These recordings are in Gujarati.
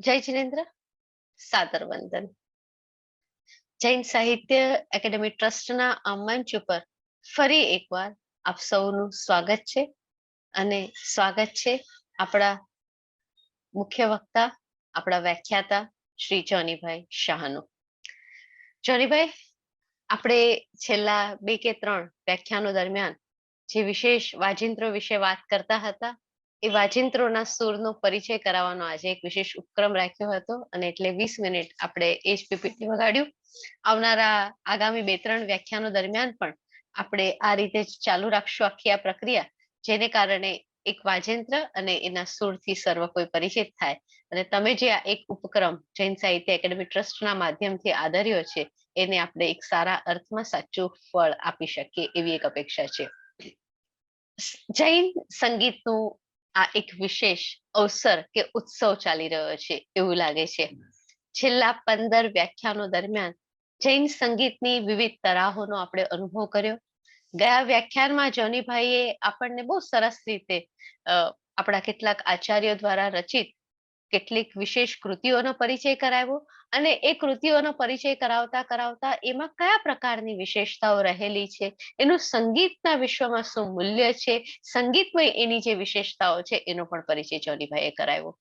જય જિનેન્દ્ર, સાદર વંદન. જૈન સાહિત્ય એકેડેમી ટ્રસ્ટના આ મંચ ઉપર ફરી એકવાર આપ સૌનું સ્વાગત છે અને સ્વાગત છે આપણા મુખ્ય વક્તા, આપણા વ્યાખ્યાતા શ્રી જોનીભાઈ શાહનું. જોનીભાઈ, આપણે છેલ્લા 2 કે 3 વ્યાખ્યાનો દરમિયાન જે વિશેષ વાજિંત્રો વિશે વાત કરતા હતા, એ વાજિંત્રોના સૂરનો પરિચય કરાવવાનો આજે એક વિશેષ ઉપક્રમ રાખ્યો હતો અને એટલે 20 મિનિટ આપણે એ જ પીપીટી વગાડ્યું. આવનારા આગામી 2-3 વ્યાખ્યાનો દરમિયાન પણ આપણે આ રીતે જ ચાલુ રાખશું આખી આ પ્રક્રિયા, જેને કારણે એક વાજિંત્ર અને એના સૂરથી સર્વ કોઈ પરિચિત થાય. અને તમે જે આ એક ઉપક્રમ જૈન સાહિત્ય એકેડેમી ટ્રસ્ટના માધ્યમથી આદર્યો છે, એને આપણે એક સારા અર્થમાં સાચું ફળ આપી શકીએ એવી એક અપેક્ષા છે. જૈન સંગીતનું આ એક વિશેષ અવસર કે ઉત્સવ ચાલી રહ્યો છે એવું લાગે છે. છેલ્લા 15 વ્યાખ્યાનો દરમિયાન જૈન સંગીતની વિવિધ તરાહોનો આપણે અનુભવ કર્યો. ગયા વ્યાખ્યાનમાં જોનીભાઈએ આપણને બહુ સરસ રીતે આપણા કેટલાક આચાર્યો દ્વારા રચિત કેટલીક વિશેષ કૃતિઓનો પરિચય કરાવ્યો અને એ કૃતિઓનો પરિચય કરાવતા કરાવતા એમાં કયા પ્રકારની વિશેષતાઓ રહેલી છે, એનું સંગીતના વિશ્વમાં શું મૂલ્ય છે, સંગીતમય એની જે વિશેષતાઓ છે એનો પણ પરિચય જોનીભાઈએ કરાવ્યો.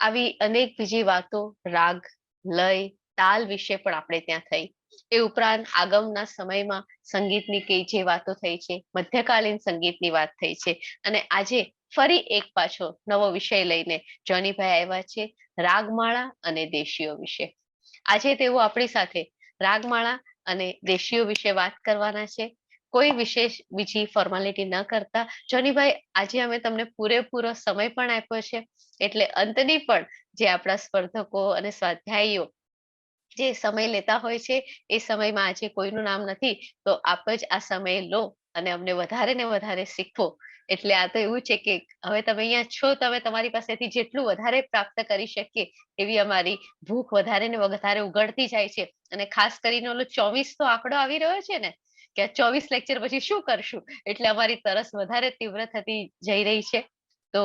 આવી અનેક બીજી વાતો રાગ, લય, તાલ વિશે પણ આપણે ત્યાં થઈ. એ ઉપરાંત આગમના સમયમાં સંગીતની કઈ જે વાતો થઈ છે, મધ્યકાલીન સંગીતની વાત થઈ છે અને આજે ફરી એક પાછો નવો વિષય લઈને જોનીભાઈ આવ્યા છે રાગમાળા અને દેશીઓ વિશે. આજે તેઓ આપણી સાથે રાગમાળા અને દેશીઓ વિશે વાત કરવાના છે. કોઈ વિશેષ બીજી ફોર્માલિટી ન કરતા જોનીભાઈ, આજે અમે તમને પૂરેપૂરો સમય પણ આપ્યો છે, એટલે અંતની પણ જે આપણા સ્પર્ધકો અને સ્વાધ્યાયીઓ જે સમય લેતા હોય છે એ સમયમાં આજે કોઈનું નામ નથી, તો આપ જ આ સમય લો અને અમને વધારે ને વધારે શીખવો. એટલે આ તો એવું છે કે હવે તમે અહીંયા છો, તમે તમારી પાસેથી જેટલું વધારે પ્રાપ્ત કરી શકીએ એવી અમારી ભૂખ વધારે ને વધારે ઉઘડતી જાય છે. અને ખાસ કરીને ઓલો 24 તો આંકડો આવી રહ્યો છે ને, કે 24 લેક્ચર પછી શું કરશું, એટલે અમારી તરસ વધારે તીવ્ર થતી જઈ રહી છે. તો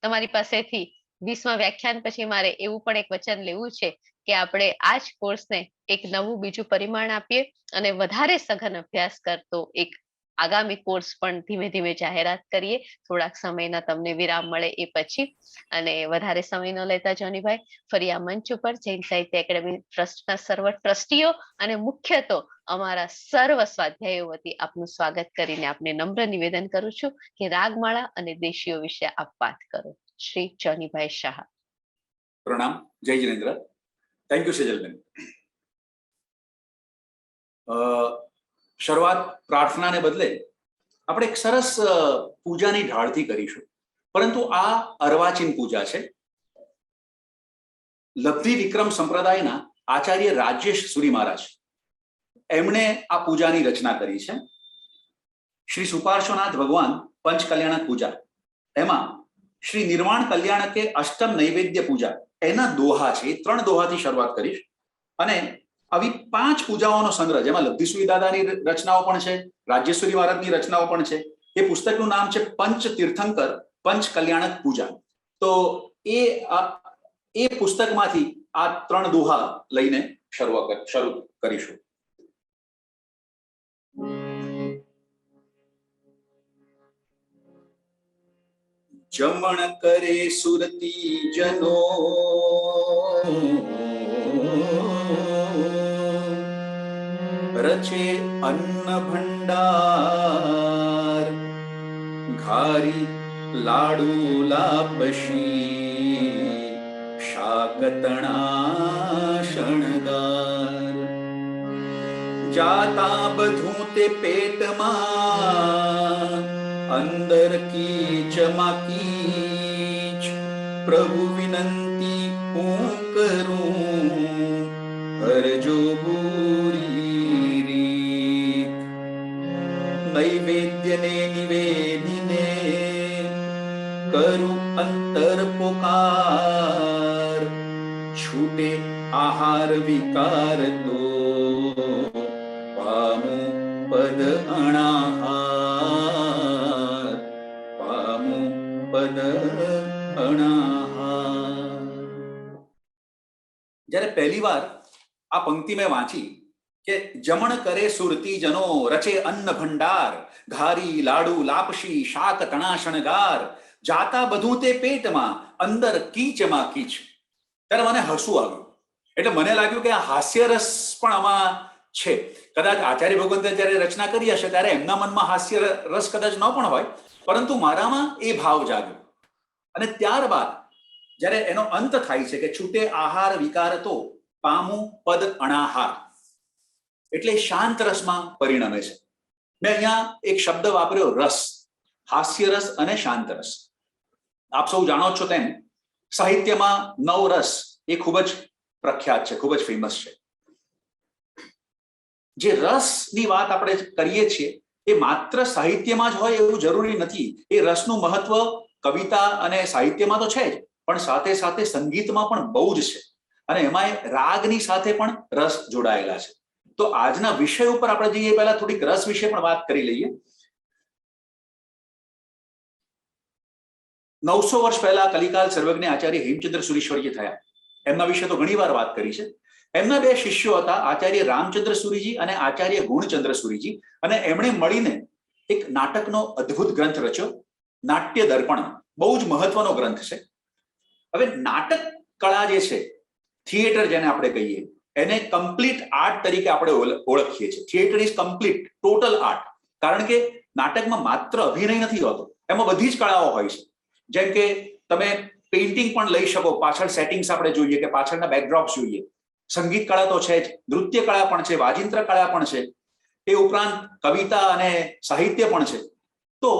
તમારી પાસેથી 20મા વ્યાખ્યાન પછી મારે એવું પણ એક વચન લેવું છે કે આપણે આ જ કોર્સને એક નવું બીજું પરિમાણ આપીએ અને વધારે સઘન અભ્યાસ કરતો એક આગામી કોર્સ પણ ધીમે ધીમે જાહેરાત કરીએ, થોડાક સમયના તમને વિરામ મળે એ પછી. અને વધારે સમય ન લેતા જોનીભાઈ, ફરી આ મંચ ઉપર જૈન સાહિત્ય એકેડેમી ટ્રસ્ટના સર્વ ટ્રસ્ટીઓ અને મુખ્ય તો અમારા સર્વ સ્વાધ્યાયો વતી આપનું સ્વાગત કરીને આપને નમ્ર નિવેદન કરું છું કે રાગમાળા અને દેશીઓ વિશે આપ વાત કરો. શ્રી જોનીભાઈ શાહ. પ્રણામ. જય જિનેન્દ્ર. Thank you Sejalben. શરૂઆત પ્રાર્થનાને બદલે આપણે એક સરસ પૂજાની ઢાળથી કરીશું, પરંતુ આ અર્વાચીન પૂજા છે. લબ્ધિ વિક્રમ સંપ્રદાયના આચાર્ય રાજેશ સુરી મહારાજ એમણે આ પૂજાની રચના કરી છે. શ્રી સુપાર્શ્વનાથ ભગવાન પંચ કલ્યાણક પૂજા, એમાં શ્રી નિર્વાણ કલ્યાણકે અષ્ટમ નૈવેદ્ય પૂજા, એના દોહા છે. 3 દોહાથી શરૂઆત કરીશ અને આવી 5 પૂજાઓનો સંગ્રહ, જેમાં લબ્ધિસુરી દાદાની રચનાઓ પણ છે, રાજ્યસુરી મહારાજની રચનાઓ પણ છે. એ પુસ્તકનું નામ છે પંચ તીર્થંકર પંચ કલ્યાણક પૂજા. તો એ પુસ્તકમાંથી આ 3 દોહા લઈને શરૂ કરીશું. જમણ કરે સુરતી જનો, રચે અન્ન ભંડાર, ઘારી લાડુ લાપશી, શાકતણા શણગાર. જાતા બધું તે પેટમાં, અંદર કીચમાં કીચ. પ્રભુ વિનંતી હું કરું, હરજો બુરી રીત. નૈવેદ્યને નિવેદીને, કરું અંતર પોકાર. છૂટે આહાર વિકાર તો, પામું પદ અણાહાર. પામું પદ અણાહાર. જ્યારે પહેલી વાર આ પંક્તિ મેં વાંચી કે જમણ કરે સુરતી જનો રચે અન્ન ભંડાર, ઘારી લાડુ લાપસી શાક તણા શણગાર, જાતા બધું તે પેટમાં અંદર કીચમાં કીચ, ત્યારે મને હસવું આવ્યું. એટલે મને લાગ્યું કે આ હાસ્યરસ પણ આમાં છે. કદાચ આચાર્ય ભગવંતે જ્યારે રચના કરી હશે ત્યારે એમના મનમાં હાસ્ય રસ કદાચ ન પણ હોય, પરંતુ મારામાં એ ભાવ જાગ્યો. અને ત્યારબાદ જ્યારે એનો અંત થાય છે કે છૂટે આહાર વિકાર તો પામું પદ અણાહાર, એટલે શાંત રસમાં પરિણમે છે. મેં અહીંયા એક શબ્દ વાપર્યો, રસ, હાસ્ય રસ અને શાંત રસ. આપ સૌ જાણો છો તેમ સાહિત્યમાં નવ રસ એ ખૂબ જ પ્રખ્યાત છે, ખૂબ જ ફેમસ છે. જે રસની વાત આપણે કરીએ છીએ એ માત્ર સાહિત્યમાં જ હોય એવું જરૂરી નથી. એ રસનું મહત્વ કવિતા અને સાહિત્યમાં તો છે જ, પણ સાથે સાથે સંગીતમાં પણ બહુ જ છે. અને એમાં રાગની સાથે પણ રસ જોડાયેલા છે. તો આજના વિષય ઉપર આપણે જઈએ પહેલા થોડીક રસ વિશે પણ વાત કરી લઈએ. 900 વર્ષ પહેલા કલિકાલ સર્વજ્ઞ આચાર્ય હેમચંદ્ર સુરીશ્વરજી થયા. એમના વિશે તો ઘણી વાર વાત કરી છે. એમના બે શિષ્યો હતા, આચાર્ય રામચંદ્ર સુરીજી અને આચાર્ય ગુણચંદ્ર સુરીજી, અને એમણે મળીને એક નાટકનો અદ્ભુત ગ્રંથ રચ્યો, નાટ્ય દર્પણ. બહુ જ મહત્વનો ગ્રંથ છે. હવે નાટક કળા જે છે, થિયેટર જેને આપણે કહીએ, એને કમ્પ્લીટ આર્ટ તરીકે આપણે ઓળખીએ છીએ. Theatre is complete, total art. કારણ કે નાટકમાં માત્ર અભિનય નથી હોતો, એમાં બધી જ કળાઓ હોય છે. જેમ કે તમે પેઇન્ટિંગ પણ લઈ શકો, પાછળ સેટિંગ્સ આપણે જોઈએ કે પાછળના બેકડ્રોપ્સ જોઈએ. સંગીત કળા તો છે જ, નૃત્ય કળા પણ છે, વાજિંત્ર કળા પણ છે. એ ઉપરાંત કવિતા અને સાહિત્ય પણ છે. તો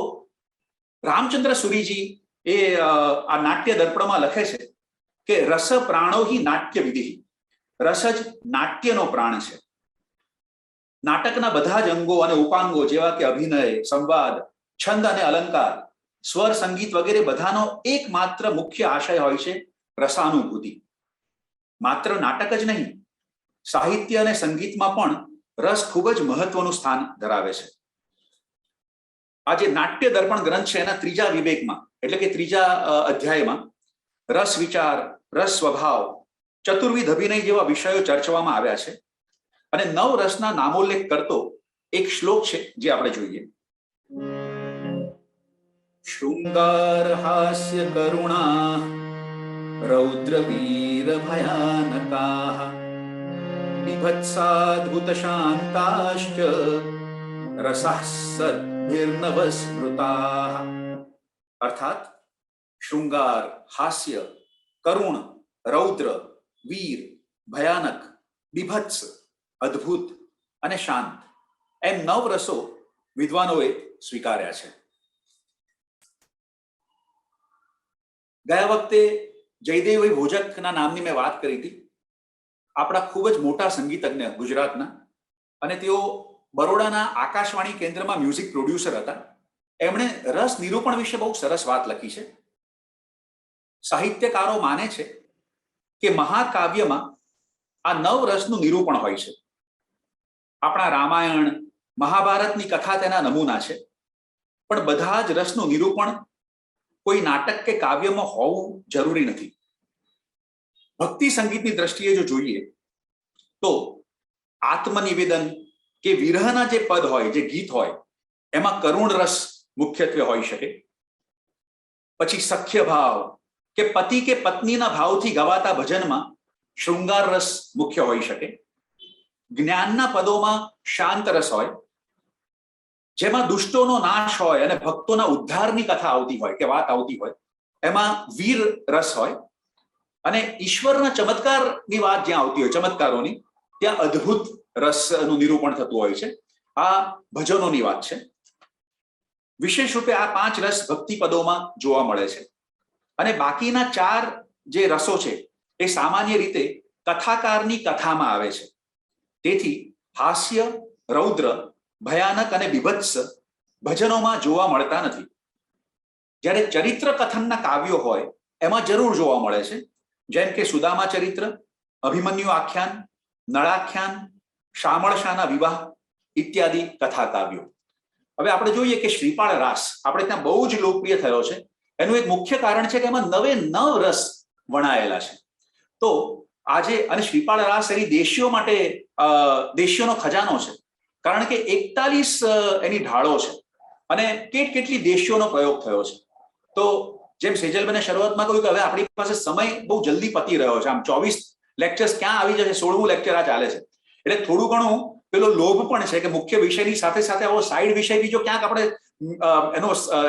રામચંદ્ર સુરીજી એ આ નાટ્ય દર્પણમાં લખે છે કે રસ પ્રાણો હિ નાટ્ય વિધિ, રસ જ નાટ્યનો પ્રાણ છે. નાટકના બધા જ અંગો અને ઉપાંગો જેવા કે અભિનય, સંવાદ, છંદ અને અલંકાર, સ્વર, સંગીત વગેરે બધાનો એકમાત્ર મુખ્ય આશય હોય છે રસાનુભૂતિ. માત્ર નાટક જ નહીં, સાહિત્ય અને સંગીતમાં પણ રસ ખૂબ જ મહત્વનું સ્થાન ધરાવે છે. આ જે નાટ્ય દર્પણ ગ્રંથ છે એના ત્રીજા વિવેકમાં, એટલે કે ત્રીજા અધ્યાયમાં રસ વિચાર, રસ સ્વભાવ, ચતુર્વિધ અભિનય જેવા વિષયો ચર્ચવામાં આવ્યા છે. અને 9 રસના નામોલ્લેખ કરતો એક શ્લોક છે જે આપણે જોઈએ. શૃંગાર હાસ્ય કરુણા રૌદ્ર વીર ભયાનકાઃ બીભત્સાદ્ભુત શાંતાશ્ચ રસઃ સદ્ભિર્નવસ્મૃતાઃ. અર્થાત શૃંગાર, હાસ્ય, કરુણ, રૌદ્ર, વીર, ભયાનક, બીભત્સ, અદ્ભુત અને શાંત, એમ 9 રસો વિદ્વાનોએ સ્વીકાર્યા છે. ગયા વખતે જયદેવભાઈ ભોજકના નામની મેં વાત કરી હતી. આપણા ખૂબ જ મોટા સંગીતજ્ઞ ગુજરાતના, અને તેઓ બરોડાના આકાશવાણી કેન્દ્રમાં મ્યુઝિક પ્રોડ્યુસર હતા. એમણે રસ નિરૂપણ વિશે બહુ સરસ વાત લખી છે. સાહિત્યકારો માને છે કે મહાકાવ્યમાં આ 9 રસનું નિરૂપણ હોય છે. આપણા રામાયણ, મહાભારતની કથા તેના નમૂના છે. પણ બધા જ રસનું નિરૂપણ કોઈ નાટક કે કાવ્યમાં હોવું જરૂરી નથી. ભક્તિ સંગીતની દ્રષ્ટિએ જો જોઈએ તો આત્મનિવેદન કે વિરહના જે પદ હોય, જે ગીત હોય, એમાં કરુણ રસ મુખ્યત્વે હોઈ શકે. પછી સખ્ય ભાવ કે પતિ કે પત્નીના ભાવથી ગવાતા ભજનમાં શૃંગાર રસ મુખ્ય હોઈ શકે. જ્ઞાનના પદોમાં શાંત રસ હોય, જેમાં દુષ્ટોનો નાશ હોય અને ભક્તોના ઉદ્ધારની કથા આવતી હોય કે વાત આવતી હોય, એમાં વીર રસ હોય. અને ઈશ્વરના ચમત્કારની વાત જ્યાં આવતી હોય, ચમત્કારોની, ત્યાં અદ્ભુત રસનું નિરૂપણ થતું હોય છે. આ ભજનોની વાત છે. વિશેષ રૂપે આ 5 રસ ભક્તિ પદોમાં જોવા મળે છે. અને બાકીના 4 જે રસો છે એ સામાન્ય રીતે કથાકારની કથામાં આવે છે. તેથી હાસ્ય, રૌદ્ર, ભયાનક અને બીભત્સ ભજનોમાં જોવા મળતા નથી. જ્યારે ચરિત્ર કથનના કાવ્યો હોય એમાં જરૂર જોવા મળે છે. જેમ કે સુદામા ચરિત્ર, અભિમન્યુ આખ્યાન, નળાખ્યાન, શામળશાના વિવાહ ઇત્યાદિ કથા કાવ્યો. હવે આપણે જોઈએ કે શ્રીપાળ રાસ આપણે ત્યાં બહુ જ લોકપ્રિય થયો છે. એનું એક મુખ્ય કારણ છે કે એમાં 9 રસ વણાયેલા છે. તો આજે અને શ્રીપાળ રાસ એની દેશીઓ માટે દેશીઓનો ખજાનો છે, કારણ કે 41 એની ઢાળો છે અને કેટલી દેશીઓનો પ્રયોગ થયો છે. તો જેમ સેજલબેને શરૂઆતમાં કહ્યું કે હવે આપણી પાસે સમય બહુ જલ્દી પતી રહ્યો છે, આમ 24 લેક્ચર્સ ક્યાં આવી જશે, 16મું લેક્ચર આ ચાલે છે, એટલે થોડું ઘણું પેલો લોભ પણ છે કે મુખ્ય વિષયની સાથે સાથે આવો સાઈડ વિષય બીજો ક્યાંક આપણે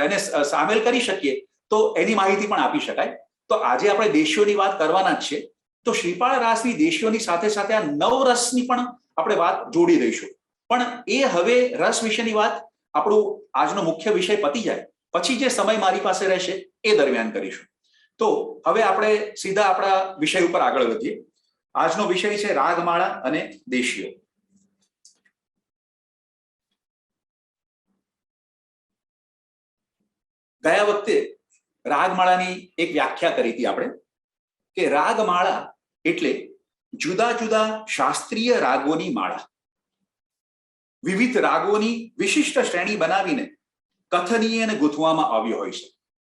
એને સામેલ કરી શકીએ તો એની માહિતી પણ આપી શકાય. તો આજે આપણે દેશીઓની વાત કરવાના જ છે. તો શ્રીપાળ રાસની દેશીઓની સાથે સાથે આ નવરસની પણ આપણે વાત જોડી દઈશું. પણ એ હવે રસ વિશેની વાત આપણું આજનો મુખ્ય વિષય પતી જાય પછી જે સમય મારી પાસે રહેશે એ દરમિયાન કરીશું. તો હવે આપણે સીધા આપણા વિષય ઉપર આગળ વધીએ. આજનો વિષય છે રાગમાળા અને દેશીઓ. ગયા વખતે રાગમાળાની એક વ્યાખ્યા કરી હતી આપણે કે રાગમાળા એટલે જુદા જુદા શાસ્ત્રીય રાગોની માળા. વિવિધ રાગોની વિશિષ્ટ શ્રેણી બનાવીને કથનીય અને ગૂંથવામાં આવ્યો હોય છે.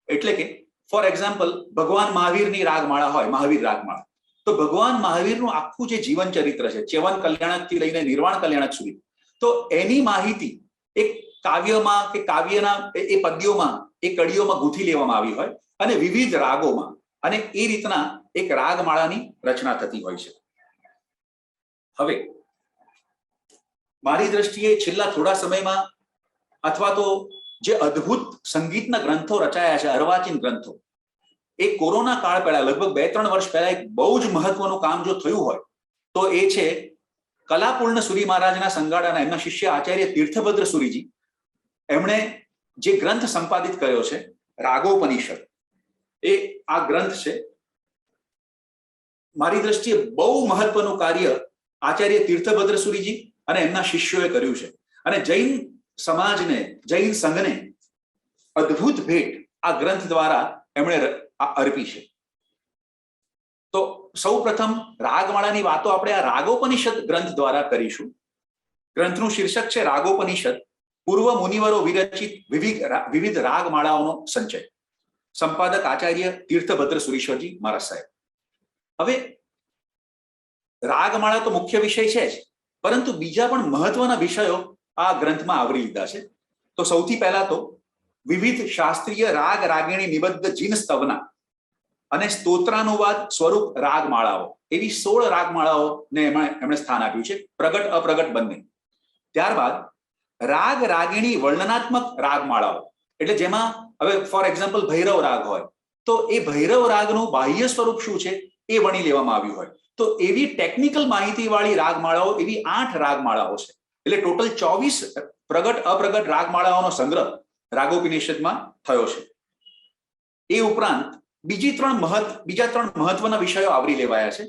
એટલે કે ફોર એક્ઝામ્પલ ભગવાન મહાવીરની રાગમાળા હોય, મહાવીર રાગમાળા, તો ભગવાન મહાવીરનું આખું જે જીવન ચરિત્ર છે, ચ્યવન કલ્યાણકથી લઈને નિર્વાણ કલ્યાણક સુધી, તો એની માહિતી એક કાવ્યમાં કે કાવ્યના એ પદ્યોમાં એ કડીઓમાં ગૂંથી લેવામાં આવી હોય અને વિવિધ રાગોમાં, અને એ રીતના એક રાગમાળાની રચના થતી હોય છે. હવે મારી દ્રષ્ટિએ છેલ્લા થોડા સમયમાં અથવા તો જે અદ્ભુત સંગીતના ગ્રંથો રચાયા છે, અર્વાચીન ગ્રંથો, એ કોરોના કાળ પહેલા લગભગ 2-3 વર્ષ પહેલા એક બહુ જ મહત્વનું કામ જો થયું હોય તો એ છે કલાપૂર્ણ સુરી મહારાજના સંગાડાના એમના શિષ્ય આચાર્ય તીર્થભદ્ર સુરીજી, એમણે જે ગ્રંથ સંપાદિત કર્યો છે રાગોપનિષદ, એ આ ગ્રંથ છે. મારી દ્રષ્ટિએ બહુ મહત્વનું કાર્ય આચાર્ય તીર્થભદ્ર સુરીજી અને એમના શિષ્યોએ કર્યું છે અને જૈન સમાજને, જૈન સંઘને અદ્ભુત ભેટ આ ગ્રંથ દ્વારા એમણે અર્પી છે. તો સૌ પ્રથમ રાગમાળાની વાતો આપણે આ રાગોપનિષદ ગ્રંથ દ્વારા કરીશું. ગ્રંથનું શીર્ષક છે રાગોપનિષદ, પૂર્વ મુનિવરો વિરચિત વિવિધ રાગમાળાઓનો સંચય. સંપાદક આચાર્ય તીર્થભદ્ર સુરીશ્વરજી મહારાજ સાહેબ. હવે રાગમાળા તો મુખ્ય વિષય છે જ, પરંતુ બીજા પણ મહત્વના વિષયો આ ગ્રંથમાં આવરી લીધા છે. તો સૌથી પહેલા તો વિવિધ શાસ્ત્રીય રાગ રાગિણી નિબદ્ધ જીન સ્તવના અને સ્તોત્રાનુવાદ સ્વરૂપ રાગમાળાઓ, એવી 16 રાગમાળાઓને એમણે સ્થાન આપ્યું છે, પ્રગટ અપ્રગટ બંને. ત્યારબાદ રાગ રાગિણી વર્ણનાત્મક રાગમાળાઓ, એટલે જેમાં હવે ફોર એક્ઝામ્પલ ભૈરવ રાગ હોય તો એ ભૈરવ રાગનું બાહ્ય સ્વરૂપ શું છે એ વણી લેવામાં આવ્યું હોય. તો એવી ટેકનિકલ માહિતી વાળી રાગમાળાઓ, એવી 8 રાગમાળાઓ છે. એટલે ટોટલ 24 પ્રગટ અપ્રગટ રાગમાળાઓનો સંગ્રહ રાગોપનિષદમાં થયો છે. એ ઉપરાંત બીજા ત્રણ મહત્વના વિષયો આવરી લેવાયા છે,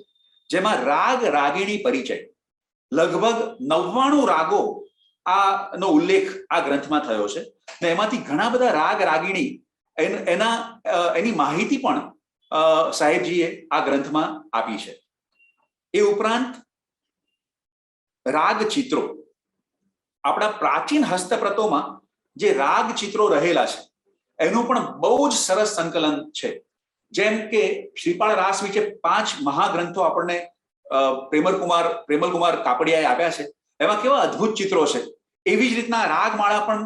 જેમાં રાગ રાગિણી પરિચય. લગભગ 99 રાગો નો ઉલ્લેખ આ ગ્રંથમાં થયો છે ને એમાંથી ઘણા બધા રાગ રાગિણી એની માહિતી પણ સાહેબજીએ આ ગ્રંથમાં આપી છે. એ ઉપરાંત રાગ ચિત્રો, આપણા પ્રાચીન હસ્તપ્રતોમાં જે રાગ ચિત્રો રહેલા છે એનું પણ બહુ જ સરસ સંકલન છે. જેમ કે શ્રીપાળ રાસ વિશે 5 મહાગ્રંથો આપણને પ્રેમલકુમાર કાપડિયાએ આપ્યા છે, એમાં કેવા અદ્ભુત ચિત્રો છે. એવી જ રીતના રાગમાળા પણ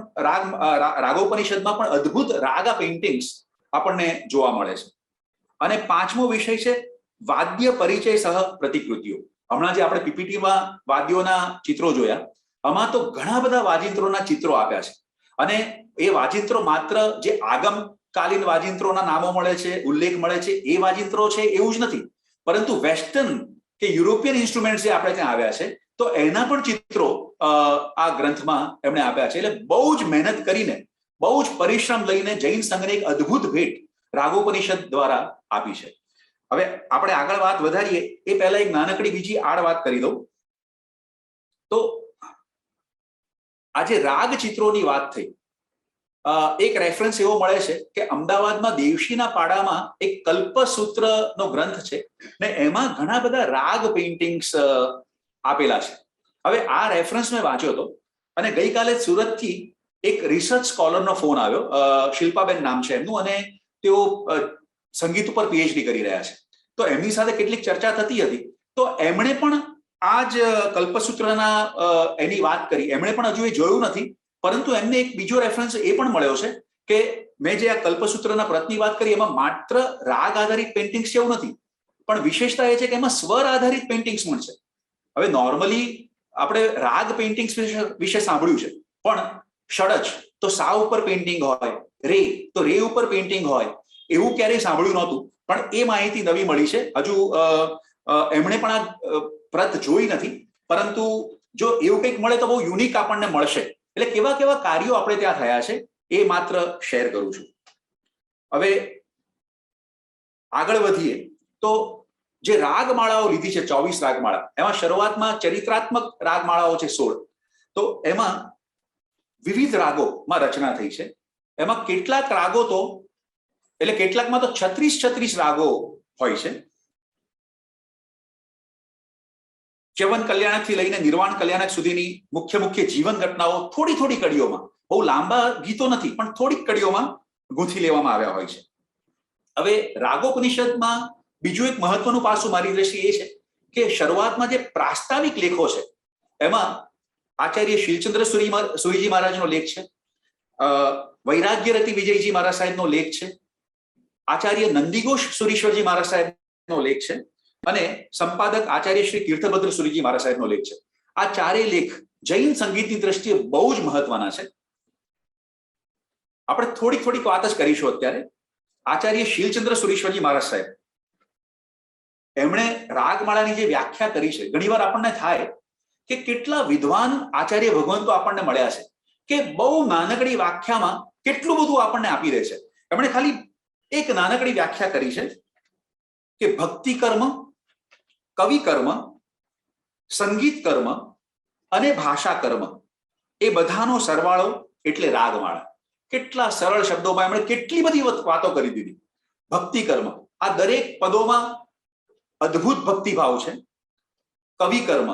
રાગોપનિષદમાં પણ અદ્ભુત રાગા પેઇન્ટિંગ્સ આપણને જોવા મળે છે. અને 5મો વિષય છે વાદ્ય પરિચય સહ પ્રતિકૃતિઓ. હમણાં જે આપણે પીપીટીમાં વાદ્યોના ચિત્રો જોયા, આમાં તો ઘણા બધા વાજિંત્રોના ચિત્રો આપ્યા છે અને એ વાજિંત્રો માત્ર જે આગમકાલીન વાજિંત્રોના નામો મળે છે, ઉલ્લેખ મળે છે, એ વાજિંત્રો છે એવું જ નથી, પરંતુ વેસ્ટર્ન કે યુરોપિયન ઇન્સ્ટ્રુમેન્ટ જે આપણે ત્યાં આવ્યા છે તો એના પણ ચિત્રો આ ગ્રંથમાં એમણે આપ્યા છે. એટલે બહુ જ મહેનત કરીને, બહુ જ પરિશ્રમ લઈને જૈન સંઘને એક અદ્ભુત ભેટ રાગોપનિષદ દ્વારા આપી છે. હવે આપણે આગળ વાત વધારીએ એ પહેલા એક નાનકડી બીજી આડ વાત કરી દઉં. તો આજે રાગ ચિત્રોની વાત થઈ, એક રેફરન્સ એવો મળે છે કે અમદાવાદમાં દેવશીના પાડામાં એક કલ્પસૂત્રનો ગ્રંથ છે ને એમાં ઘણા બધા રાગ પેઇન્ટિંગ્સ આપેલા છે. હવે આ રેફરન્સ મેં વાંચ્યો હતો અને ગઈકાલે સુરતથી એક રિસર્ચ સ્કોલરનો ફોન આવ્યો, શિલ્પાબેન નામ છે એમનું, અને તેઓ સંગીત ઉપર પીએચડી કરી રહ્યા છે. તો તો એમની સાથે કેટલીક ચર્ચા થતી હતી. તો એમણે પણ આ જ કલ્પસૂત્રના એની વાત કરી. એમણે પણ હજુ એ જોયું નથી, પરંતુ એમને એક બીજો રેફરન્સ એ પણ મળ્યો છે કે મેં જે આ કલ્પસૂત્રના પ્રતની વાત કરી એમાં માત્ર રાગ આધારિત પેઇન્ટિંગ્સ જેવું નથી, પણ વિશેષતા એ છે કે એમાં સ્વર આધારિત પેઇન્ટિંગ્સ પણ છે. હવે નોર્મલી આપણે રાગ પેઇન્ટિંગ્સ વિશે સાંભળ્યું છે, પણ ષડજ તો સા ઉપર પેઇન્ટિંગ હોય, રે તો રે ઉપર પેઇન્ટિંગ હોય, એવું ક્યારેય સાંભળ્યું નહોતું. પણ એ માહિતી નવી મળી છે. હજુ એમણે પણ આ પ્રત જોઈ નથી, પરંતુ જો એવું કંઈક મળે તો બહુ યુનિક આપણને મળશે. એટલે કેવા કેવા કાર્યો આપણે ત્યાં થયા છે એ માત્ર શેર કરું છું. હવે આગળ વધીએ તો જે રાગમાળાઓ લીધી છે 24 રાગમાળા, એમાં શરૂઆતમાં ચરિત્રાત્મક રાગમાળાઓ છે 16. તો એમાં વિવિધ રાગોમાં રચના થઈ છે. એમાં કેટલાક રાગો તો એટલે કેટલાકમાં તો 36 રાગો હોય છે. ચ્યવન કલ્યાણકથી લઈને નિર્વાણ કલ્યાણક સુધીની મુખ્ય જીવન ઘટનાઓ થોડી થોડી કડીઓમાં, બહુ લાંબા ગીતો નથી પણ થોડીક કડીઓમાં ગૂંથી લેવામાં આવ્યા હોય છે. હવે રાગોપનિષદમાં બીજું એક મહત્વનું પાસું મારી દ્રષ્ટિએ એ છે કે શરૂઆતમાં જે પ્રાસ્તાવિક લેખો છે એમાં આચાર્ય શીલચંદ્ર સુરીજી મહારાજનો લેખ છે, વૈરાગ્યરતિ વિજયજી મહારાજ સાહેબનો લેખ છે, આચાર્ય નંદીઘોષ સુરીશ્વરજી મહારાજ સાહેબનો લેખ છે, અને સંપાદક આચાર્ય શ્રી તીર્થભદ્ર સુરીજી મહારાજ સાહેબનો લેખ છે. આ ચારેય લેખ જૈન સંગીતની દ્રષ્ટિએ બહુ જ મહત્વના છે. આપણે થોડીક વાત જ કરીશું અત્યારે. આચાર્ય શીલચંદ્ર સુરીશ્વરજી મહારાજ સાહેબ, એમણે રાગમાળાની જે વ્યાખ્યા કરી છે, ઘણીવાર આપણને થાય કે કેટલા વિદ્વાન આચાર્ય ભગવંતો આપણને મળ્યા છે કે બહુ નાનકડી વ્યાખ્યામાં કેટલું બધું આપણને આપી દે છે. એમણે ખાલી એક નાનકડી વ્યાખ્યા કરી છે કે ભક્તિ કર્મ, કવિ કર્મ, સંગીત કર્મ અને ભાષા કર્મ એ બધાનો સરવાળો એટલે રાગમાળા. કેટલા સરળ શબ્દોમાં એમણે કેટલી બધી વાતો કરી દીધી. ભક્તિ કર્મ, આ દરેક પદોમાં અદ્ભુત ભક્તિભાવ છે. કવિ કર્મ,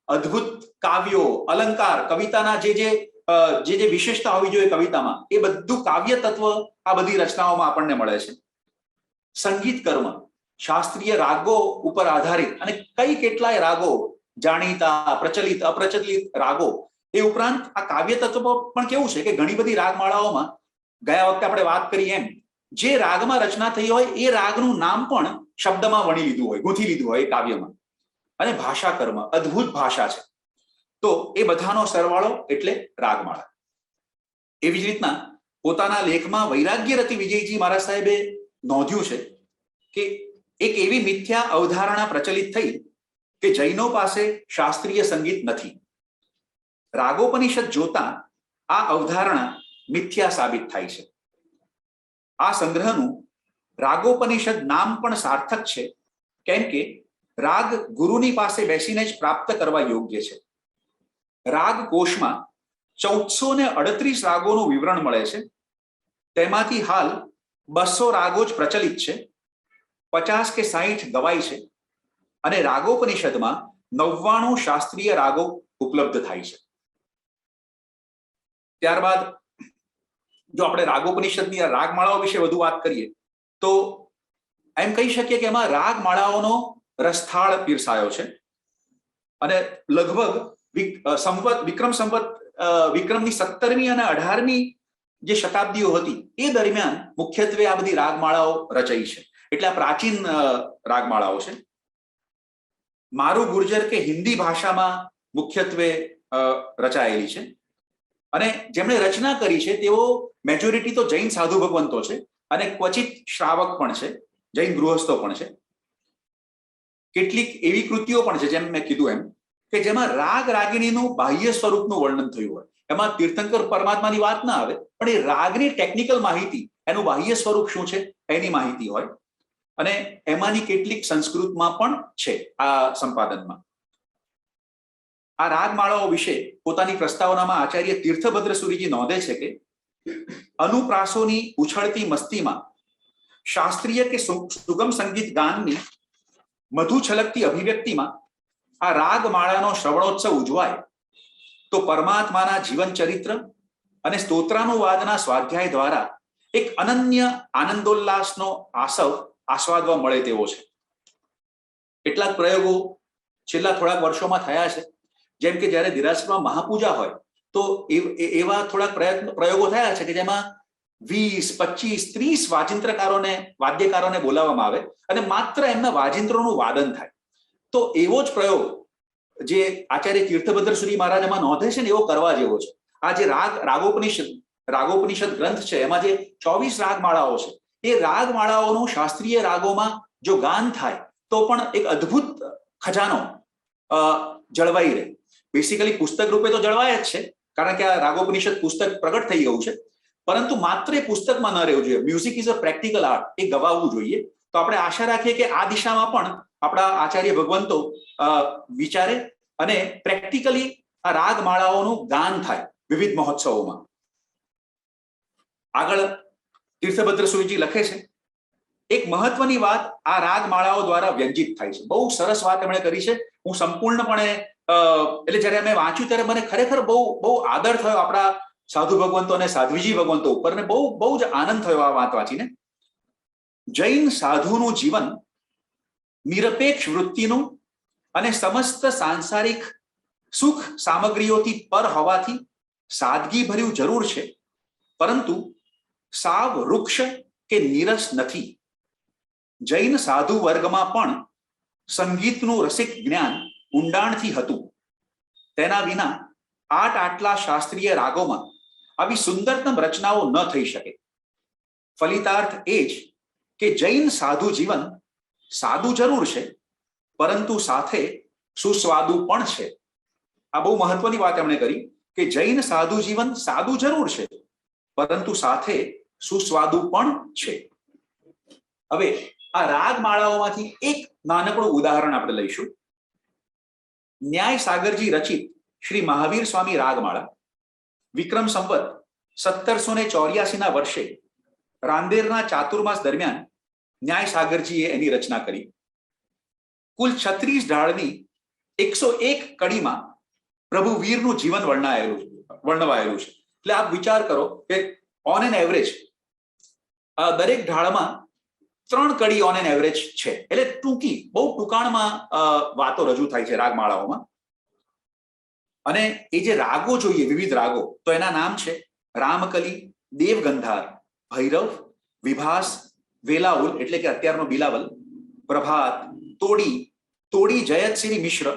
અદ્ભુત કાવ્યો, અલંકાર, કવિતાના જે વિશેષતા હોવી જોઈએ કવિતામાં, એ બધું કાવ્ય તત્વ આ બધી રચનાઓમાં આપણને મળે છે. સંગીત કર્મ, શાસ્ત્રીય રાગો ઉપર આધારિત અને કેટલાય રાગો, જાણીતા, પ્રચલિત, અપ્રચલિત રાગો. એ ઉપરાંત આ કાવ્ય તત્વ પણ કેવું છે કે ઘણી બધી રાગમાળાઓમાં ગયા વખતે આપણે વાત કરી એમ જે રાગમાં રચના થઈ હોય એ રાગનું નામ પણ શબ્દમાં વણી લીધું હોય, ગૂંથી લીધું હોય એ કાવ્યમાં. અને ભાષા કર્મ, અદ્ભુત ભાષા છે. તો એ બધાનો સરવાળો એટલે રાગમાળા. એવી જ રીતના પોતાના લેખમાં વૈરાગ્યરતિ વિજયજી મહારાજ સાહેબે નોંધ્યું છે કે એક એવી મિથ્યા અવધારણા પ્રચલિત થઈ કે જૈનો પાસે શાસ્ત્રીય સંગીત નથી. રાગોપનિષદ જોતા આ અવધારણા મિથ્યા સાબિત થાય છે. આ સંગ્રહનું રાગોપનિષદ નામ પણ સાર્થક છે, કેમ કે રાગ ગુરુની પાસે બેસીને જ પ્રાપ્ત કરવા યોગ્ય છે. રાગ કોષમાં 1438 રાગોનું વિવરણ મળે છે. તેમાંથી હાલ 200 રાગો જ પ્રચલિત છે, 50 કે 60 ગવાય છે, અને રાગોપનિષદમાં 99 શાસ્ત્રીય રાગો ઉપલબ્ધ થાય છે. ત્યારબાદ જો આપણે રાગોપનિષદની આ રાગમાળાઓ વિશે વધુ વાત કરીએ તો એમ કહી શકીએ કે એમાં રાગમાળાઓનો રસથાળ પીરસાયો છે. અને લગભગ વિક્રમની 17મી અને 18મી જે શતાબ્દીઓ હતી એ દરમિયાન મુખ્યત્વે આ બધી રાગમાળાઓ રચાઈ છે. એટલે આ પ્રાચીન રાગમાળાઓ છે. મારું ગુર્જર કે હિન્દી ભાષામાં મુખ્યત્વે રચાયેલી છે. અને જેમણે રચના કરી છે તેઓ મેજોરિટી તો જૈન સાધુ ભગવંતો છે અને ક્વચિત શ્રાવક પણ છે, જૈન ગૃહસ્થો પણ છે. કેટલીક એવી કૃતિઓ પણ છે, જેમ મેં કીધું એમ, કે જેમાં રાગ રાગિણીનું બાહ્ય સ્વરૂપનું વર્ણન થયું હોય. એમાં તીર્થંકર પરમાત્માની વાત ના આવે, પણ એ રાગની ટેકનિકલ માહિતી, એનું બાહ્ય સ્વરૂપ શું છે એની માહિતી હોય. અને એમાંની કેટલીક સંસ્કૃતમાં પણ છે આ સંપાદનમાં. આ રાગમાળાઓ વિશે પોતાની પ્રસ્તાવનામાં આચાર્ય તીર્થભદ્ર સુરીજી નોંધે છે કે અનુપ્રાસોની ઉછળતી મસ્તીમાં શાસ્ત્રીય કે સુગમ સંગીત ગાનની મધુ છલકતી અભિવ્યક્તિમાં આ રાગમાળાનો શ્રવણોત્સવ ઉજવાય તો પરમાત્માના જીવન ચરિત્ર અને સ્તોત્રાનુવાદના સ્વાધ્યાય દ્વારા એક અનન્ય આનંદોલ્લાસનો આસ્વાદવા મળે તેવો છે. કેટલાક પ્રયોગો છેલ્લા થોડાક વર્ષોમાં થયા છે, જેમ કે જ્યારે દેરાસરમાં મહાપૂજા હોય તો એવા થોડાક પ્રયોગો થયા છે કે જેમાં 20, 25, 30 વાદ્યકારોને બોલાવવામાં આવે અને માત્ર એમના વાજિંત્રોનું વાદન થાય. તો એવો જ પ્રયોગ જે આચાર્ય તીર્થભદ્ર સુરી મહારાજ એમાં નોંધે છે ને, એવો કરવા જેવો છે. આ જે રાગોપનિષદ ગ્રંથ છે, એમાં જે 24 રાગમાળાઓ છે, એ રાગમાળાઓનું શાસ્ત્રીય રાગોમાં જો ગાન થાય તો પણ એક અદ્ભુત ખજાનો જળવાઈ રહે. બેસિકલી પુસ્તક રૂપે તો જળવાય જ છે, કારણ કે આ રાગોપનિષદ પુસ્તક પ્રગટ થઈ ગયું છે, પરંતુ માત્ર એ પુસ્તકમાં ન રહેવું જોઈએ. Music is a practical art, એ ગવાવવું જોઈએ. તો આપણે આશા રાખીએ કે આ દિશામાં પણ આપણા આચાર્ય ભગવંતો વિચારે અને પ્રેક્ટિકલી આ રાગમાળાઓનું ગાન થાય વિવિધ મહોત્સવોમાં. આગળ તીર્થભદ્ર સુરીજી લખે છે, એક મહત્વની વાત આ રાગમાળાઓ દ્વારા વ્યંજિત થાય છે. બહુ સરસ વાત એમણે કરી છે. હું સંપૂર્ણપણે એટલે જ્યારે મેં વાંચ્યું ત્યારે મને ખરેખર બહુ આદર થયો આપણા સાધુ ભગવંતો અને સાધ્વીજી ભગવંતો ઉપર, ને બહુ જ આનંદ થયો આ વાત વાંચીને. જૈન સાધુનું જીવન નિરપેક્ષ વૃત્તિનું અને સમસ્ત સાંસારિક સુખ સામગ્રીઓથી પર હોવાથી સાદગી ભર્યું જરૂર છે, પરંતુ સાવ વૃક્ષ કે નીરસ નથી. જૈન સાધુ વર્ગમાં પણ સંગીતનું રસિક જ્ઞાન ઊંડાણથી હતું. તેના વિના આટલા શાસ્ત્રીય રાગોમાં આવી સુંદરતમ રચનાઓ ન થઈ શકે. ફલિતાર્થ એ જ કે જૈન સાધુ જીવન સાદું જરૂર છે, પરંતુ સાથે સુસ્વાદુ પણ છે. આ બહુ મહત્વની વાત એમણે કરી કે જૈન સાધુ જીવન સાદું જરૂર છે, પરંતુ સાથે સુસ્વાદુ પણ છે. હવે આ રાગમાળાઓમાંથી એક નાનકડું ઉદાહરણ આપણે લઈશું. ન્યાય સાગરજી રચિત શ્રી મહાવીર સ્વામી રાગમાળા વિક્રમ સંવત 1784 વર્ષે રાંદેરના ચાતુર્માસ દરમિયાન ન્યાય સાગરજીએ એની રચના કરી. કુલ 36 ઢાળની 101 કડીમાં પ્રભુ વીરનું જીવન વર્ણવાયેલું છે. એટલે આપ વિચાર કરો કે ઓન એન એવરેજ દરેક ઢાળમાં 3 કડી ઓન એન એવરેજ છે. એટલે બહુ ટૂંકાણમાં વાતો રજૂ થાય છે રાગમાળાઓમાં. અને એ જે રાગો જોઈએ, વિવિધ રાગો, તો એના નામ છે રામકલી, દેવગંધાર, ભૈરવ, વિભાસ, વેલાઉલ એટલે કે અત્યારનો બિલાવલ, પ્રભાત, તોડી જયતસિરી મિશ્ર,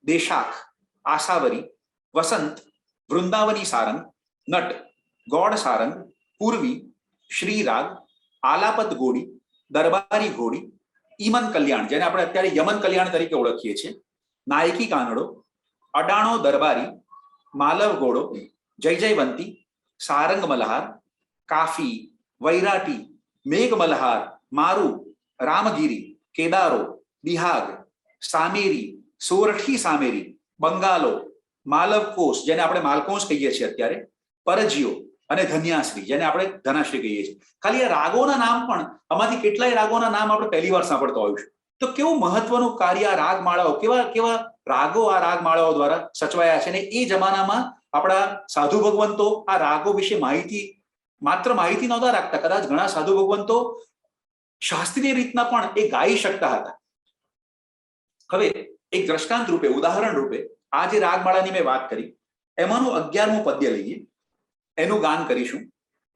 દેશાખ, આસાવરી, વસંત, વૃંદાવની સારંગ, નટ, ગૌડ સારંગ, પૂર્વી, શ્રીરાગ, આલાપત ગોડી, દરબારી ઘોડી, ઈમન કલ્યાણ જેને આપણે અત્યારે યમન કલ્યાણ તરીકે ઓળખીએ છીએ, નાયકી કાનડો, અડાણો દરબારી, માલવ ઘોડો, જયવંતી, સારંગ મલ્હાર, કાફી, વૈરાટી, મેઘ મલ્હાર, મારુ, રામગીરી, કેદારો, બિહાગ, સામેરી, સોરઠી સામેરી, બંગાલો, માલવકોશ જેને આપણે માલકોશ કહીએ છીએ અત્યારે, પરજીઓ અને ધન્યાશ્રી જેને આપણે ધનાશ્રી કહીએ છીએ. ખાલી આ રાગોના નામ પણ આમાંથી કેટલાય રાગોના નામ આપણે પહેલી વાર સાંભળતા હોઈશું. તો કેવું મહત્વનું કાર્ય આ રાગમાળાઓ, કેવા રાગો આ રાગમાળાઓ દ્વારા સચવાયા છે. અને એ જમાનામાં આપણા સાધુ ભગવંતો આ રાગો વિશે માત્ર માહિતી નહોતા રાખતા. કદાચ ઘણા સાધુ ભગવંતો શાસ્ત્રીય રીતના પણ એ ગાઈ શકતા હતા. હવે એક દ્રષ્ટાંત રૂપે, ઉદાહરણ રૂપે આ જે રાગમાળાની મેં વાત કરી એમાંનું 11મું પદ્ય લઈએ, એનું ગાન કરીશું.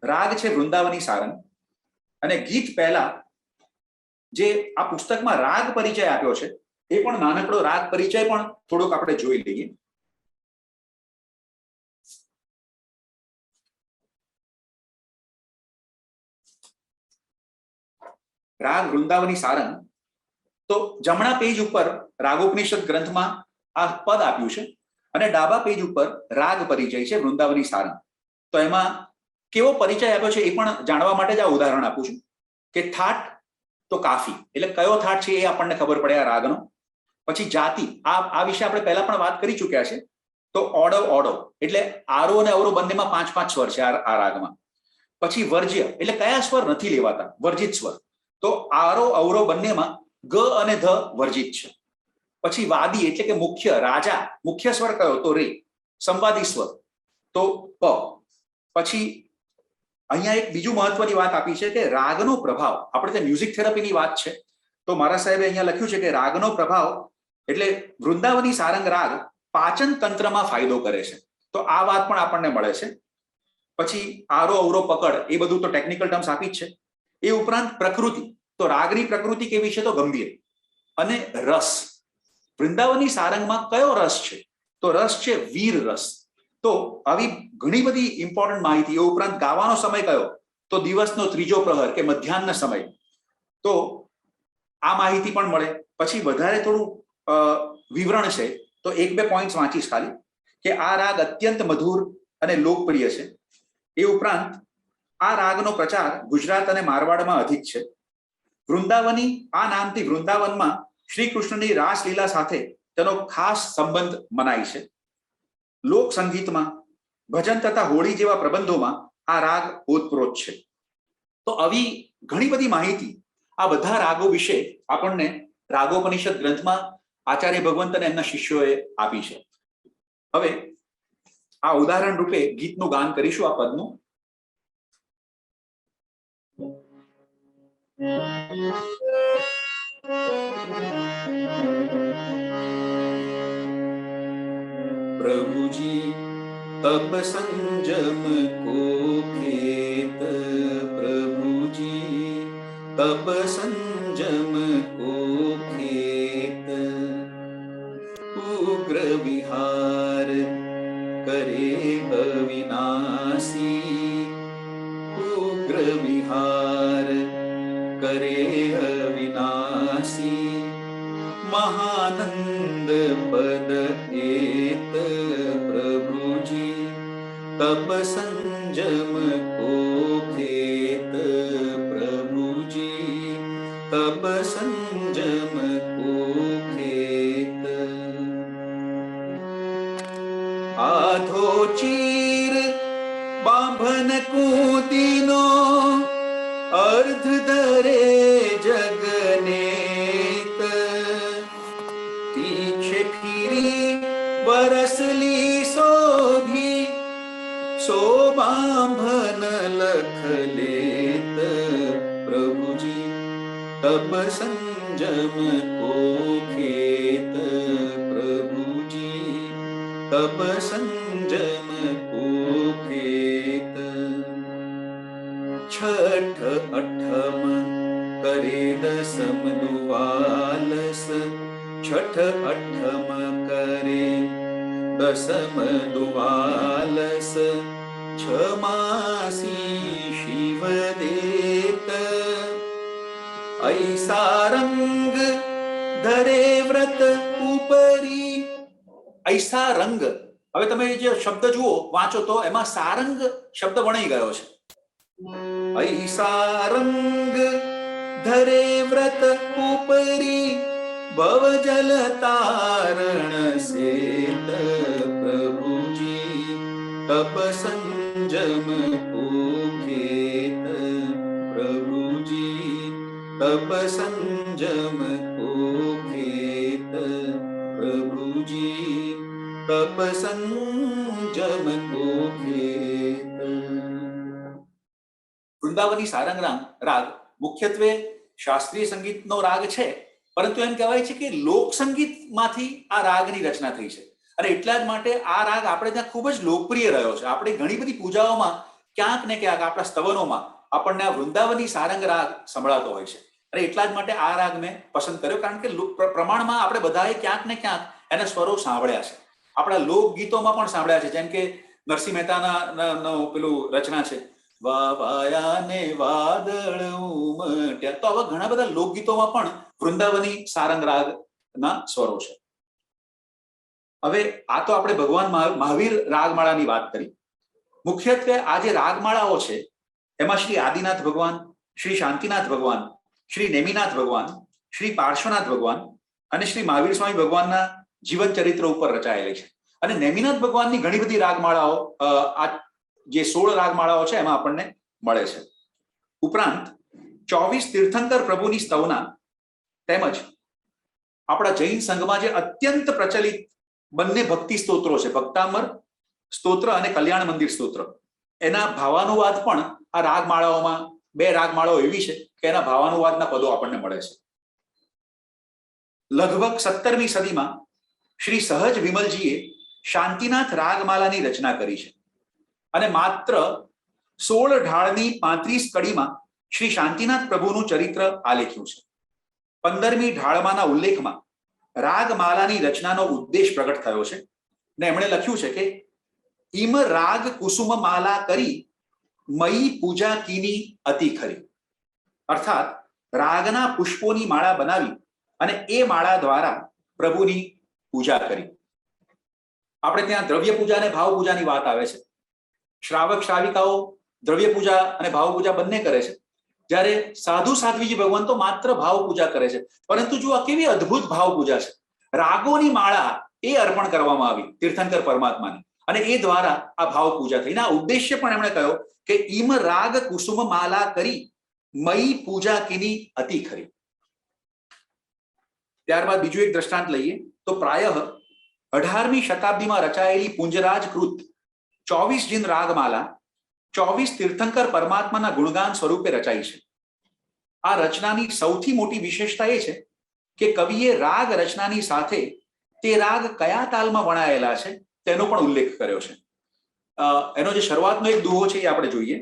રાગ છે વૃંદાવની સારંગ. અને ગીત પહેલા જે આ પુસ્તકમાં રાગ પરિચય આપ્યો છે એ પણ નાનકડો રાગ પરિચય પણ થોડોક આપણે જોઈ લઈએ. રાગ વૃંદાવની સારંગ. તો જમણા પેજ ઉપર રાગોપનિષદ ગ્રંથમાં આ પદ આપ્યું છે અને ડાબા પેજ ઉપર રાગ પરિચય છે વૃંદાવની સારંગ. તો એમાં કેવો પરિચય આપ્યો છે એ પણ જાણવા માટે જ આ ઉદાહરણ આપું છું કે થાટ તો કાફી એટલે કયો થાટ છે એ આપણને ખબર પડે આ રાગનો. પછી જાતિ, આ વિશે આપણે પહેલા પણ વાત કરી ચૂક્યા છે. તો ઓડો એટલે આરો અને અવરો બંનેમાં 5-5 સ્વર છે આ રાગમાં. પછી વર્જ્ય એટલે કયા સ્વર નથી લેવાતા, વર્જિત સ્વર. તો આરો અવરો બંનેમાં ગ અને ધ વર્જિત છે. પછી વાદી એટલે કે મુખ્ય, રાજા, મુખ્ય સ્વર કયો તો રે, સંવાદી સ્વર તો પ. પછી અહીંયા એક બીજું મહત્વની વાત આપી છે કે રાગનો પ્રભાવ, આપણે તે મ્યુઝિક થેરાપીની વાત છે, તો મારા સાહેબે અહીંયા લખ્યું છે કે રાગનો પ્રભાવ એટલે વૃંદાવની સારંગ રાગ પાચન તંત્રમાં ફાયદો કરે છે. તો આ વાત પણ આપણને મળે છે. પછી આરો અવરો પકડ એ બધું તો ટેકનિકલ ટર્મ્સ આપી જ છે. એ ઉપરાંત પ્રકૃતિ, તો રાગની પ્રકૃતિ કેવી છે? તો ગંભીર. અને રસ, વૃંદાવની સારંગમાં કયો રસ છે? તો રસ છે વીર રસ. તો આવી ઘણી બધી ઇમ્પોર્ટન્ટ માહિતી. એ ઉપરાંત ગાવાનો સમય કયો? તો દિવસનો ત્રીજો પ્રહર કે મધ્યાહન સમય. તો આ માહિતી પણ મળે. પછી વધારે થોડું વિવરણ છે, તો 1-2 પોઈન્ટ્સ વાંચીશ ખાલી, કે આ રાગ અત્યંત મધુર અને લોકપ્રિય છે. એ ઉપરાંત આ રાગનો પ્રચાર ગુજરાત અને મારવાડમાં અધિક છે. વૃંદાવની આ નામથી વૃંદાવનમાં શ્રી કૃષ્ણની રાસલીલા સાથે તેનો ખાસ સંબંધ મનાય છે. લોક સંગીતમાં, ભજન તથા હોળી જેવા પ્રબંધોમાં આ રાગ ઓતપ્રોત છે. તો આવી ઘણી બધી માહિતી આ બધા રાગો વિશે આપણને રાગોપનિષદ ગ્રંથમાં આચાર્ય ભગવંત અને એમના શિષ્યોએ આપી છે. હવે આ ઉદાહરણ રૂપે ગીતનું ગાન કરીશું આ પદનું. પ્રભુજી તપ સંજમ કો ખેત, પ્રભુજી તપ સંજમ કો ખેત, ઉગ્ર વિહાર કરે અવિનાશી, ઉગ્ર વિહાર કરે અવિનાશી, મહાનંદ પદ એત, પ્રભુજી તપ સંજમ કો ખેત, પ્રભુજી તપ સંજમ કો ખેત. આધો ચીર બાંભન કૂદીનો, અર્ધ દરે જગનેત, તીક્ષે ફીરી વરસલી શોભી, સો બાંભન લખ લેત, પ્રભુજી તપ સંજમ કો ખેત, પ્રભુજી તપ સંજમ કો ખેત. છઠ અઠમ કરે દસમ દુવાલસ, છઠ અઠમ કરે દસમ દુવાલસ, છમાસી શિવ દેત, ऐसा रंग धरे व्रत ઉપરી. ऐसा રંગ, હવે તમે જે શબ્દ જુઓ વાંચો તો એમાં સારંગ શબ્દ વણાઈ ગયો છે. ऐसा रंग धरे व्रत ઉપરી, ભવ જલ તારણ સેત, પ્રભુજી તપ સંજમ કો ખેત, પ્રભુજી તપ સંજમ કો ખેત, પ્રભુજી તપ સંજમ કો ખેત. વૃંદાવની સારંગ રાગ મુખ્યત્વે શાસ્ત્રીય સંગીતનો રાગ છે, પરંતુ એમ કહેવાય છે કે લોક સંગીતમાંથી આ રાગની રચના થઈ છે. અને એટલા જ માટે આ રાગ આપણે ત્યાં ખૂબ જ લોકપ્રિય રહ્યો છે. આપણે ઘણી બધી પૂજાઓમાં ક્યાંક ને ક્યાંક આપણા સ્તવનોમાં આપણને આ વૃંદાવની સારંગ રાગ સંભળાતો હોય છે. અને એટલા જ માટે આ રાગ મેં પસંદ કર્યો, કારણ કે પ્રમાણમાં આપણે બધાએ ક્યાંક ને ક્યાંક એના સ્વરો સાંભળ્યા છે. આપણા લોકગીતોમાં પણ સાંભળ્યા છે, જેમ કે નરસિંહ મહેતાના પેલું રચના છે, વાવાયા ને વાદળ ઉમટ્યા. તો આવા ઘણા બધા લોકગીતોમાં પણ વૃંદાવની સારંગ રાગના સ્વરો છે. હવે આ તો આપણે ભગવાન મહાવીર રાગમાળાની વાત કરી. મુખ્યત્વે આ જે રાગમાળાઓ છે એમાં શ્રી આદિનાથ ભગવાન, શ્રી શાંતિનાથ ભગવાન, શ્રી નેમિનાથ ભગવાન, શ્રી પાર્શ્વનાથ ભગવાન અને શ્રી મહાવીર સ્વામી ભગવાનના જીવન ચરિત્ર ઉપર રચાયેલી છે. અને નેમિનાથ ભગવાનની ઘણી બધી રાગમાળાઓ, આ જે 16 રાગમાળાઓ છે એમાં આપણને મળે છે. ઉપરાંત 24 તીર્થંકર પ્રભુની સ્તવના તેમજ આપણા જૈન સંઘમાં જે અત્યંત પ્રચલિત બંને ભક્તિ સ્તોત્રો છે, ભક્તામર સ્તોત્ર અને કલ્યાણ મંદિર સ્તોત્ર, એના ભાવાનુવાદ પણ આ રાગમાળાઓમાં 2 રાગમાળાઓ એવી છે કે એના ભાવાનુવાદના પદો આપણને મળે છે. લગભગ 17મી સદીમાં શ્રી સહજ વિમલજીએ શાંતિનાથ રાગમાલાની રચના કરી છે અને માત્ર 16 ઢાળની 35 કડીમાં શ્રી શાંતિનાથ પ્રભુનું ચરિત્ર આલેખ્યું છે. 15મી ઢાળમાંના ઉલ્લેખમાં રાગમાલાની રચનાનો ઉદ્દેશ પ્રગટ થયો છે ને એમણે લખ્યું છે કે ઈમ રાગ કુસુમ માલા કરી મયી પૂજા કીની અતિ ખરી, અર્થાત રાગના પુષ્પોની માળા બનાવી અને એ માળા દ્વારા પ્રભુની પૂજા કરી. આપણે ત્યાં દ્રવ્ય પૂજા અને ભાવ પૂજાની વાત આવે છે. શ્રાવક શ્રાવિકાઓ દ્રવ્ય પૂજા અને ભાવ પૂજા બંને કરે છે, જ્યારે સાધુ સાધ્વીજી ભગવાન તો માત્ર ભાવ પૂજા કરે છે. પરંતુ જો આ કેવી અદ્ભુત ભાવ પૂજા છે. રાગોની માળા એ અર્પણ કરવામાં આવી તીર્થંકર પરમાત્માને અને એ દ્વારા આ ભાવ પૂજા થઈ. આ ઉદ્દેશ્ય પણ એમણે કહ્યો કે ઈમ રાગ કુસુમ માલા કરી મયી પૂજા કીની અતિ ખરી. ત્યારબાદ બીજું એક દ્રષ્ટાંત લઈએ તો પ્રાયઃ 18મી શતાબ્દીમાં રચાયેલી પુંજરાજ કૃત 24 જીન રાગમાલા 24 તીર્થંકર પરમાત્માના ગુણગાન સ્વરૂપે રચાઈ છે. આ રચનાની સૌથી મોટી વિશેષતા એ છે કે કવિએ રાગ રચનાની સાથે તે રાગ કયા તાલમાં વણાયેલા છે તેનો પણ ઉલ્લેખ કર્યો છે. એનો જે શરૂઆતનો એક દુહો છે એ આપણે જોઈએ.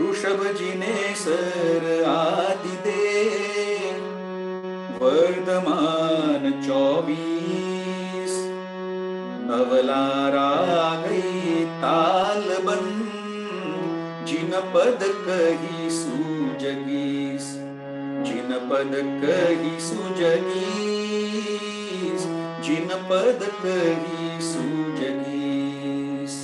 ऋषभजिने सर आदि दे वर्धमान 24 नवला रागई ताल बन जिन पद कही सुजगीस, जिन पद कही सुजगीस, जिन पद कही सुजगीस.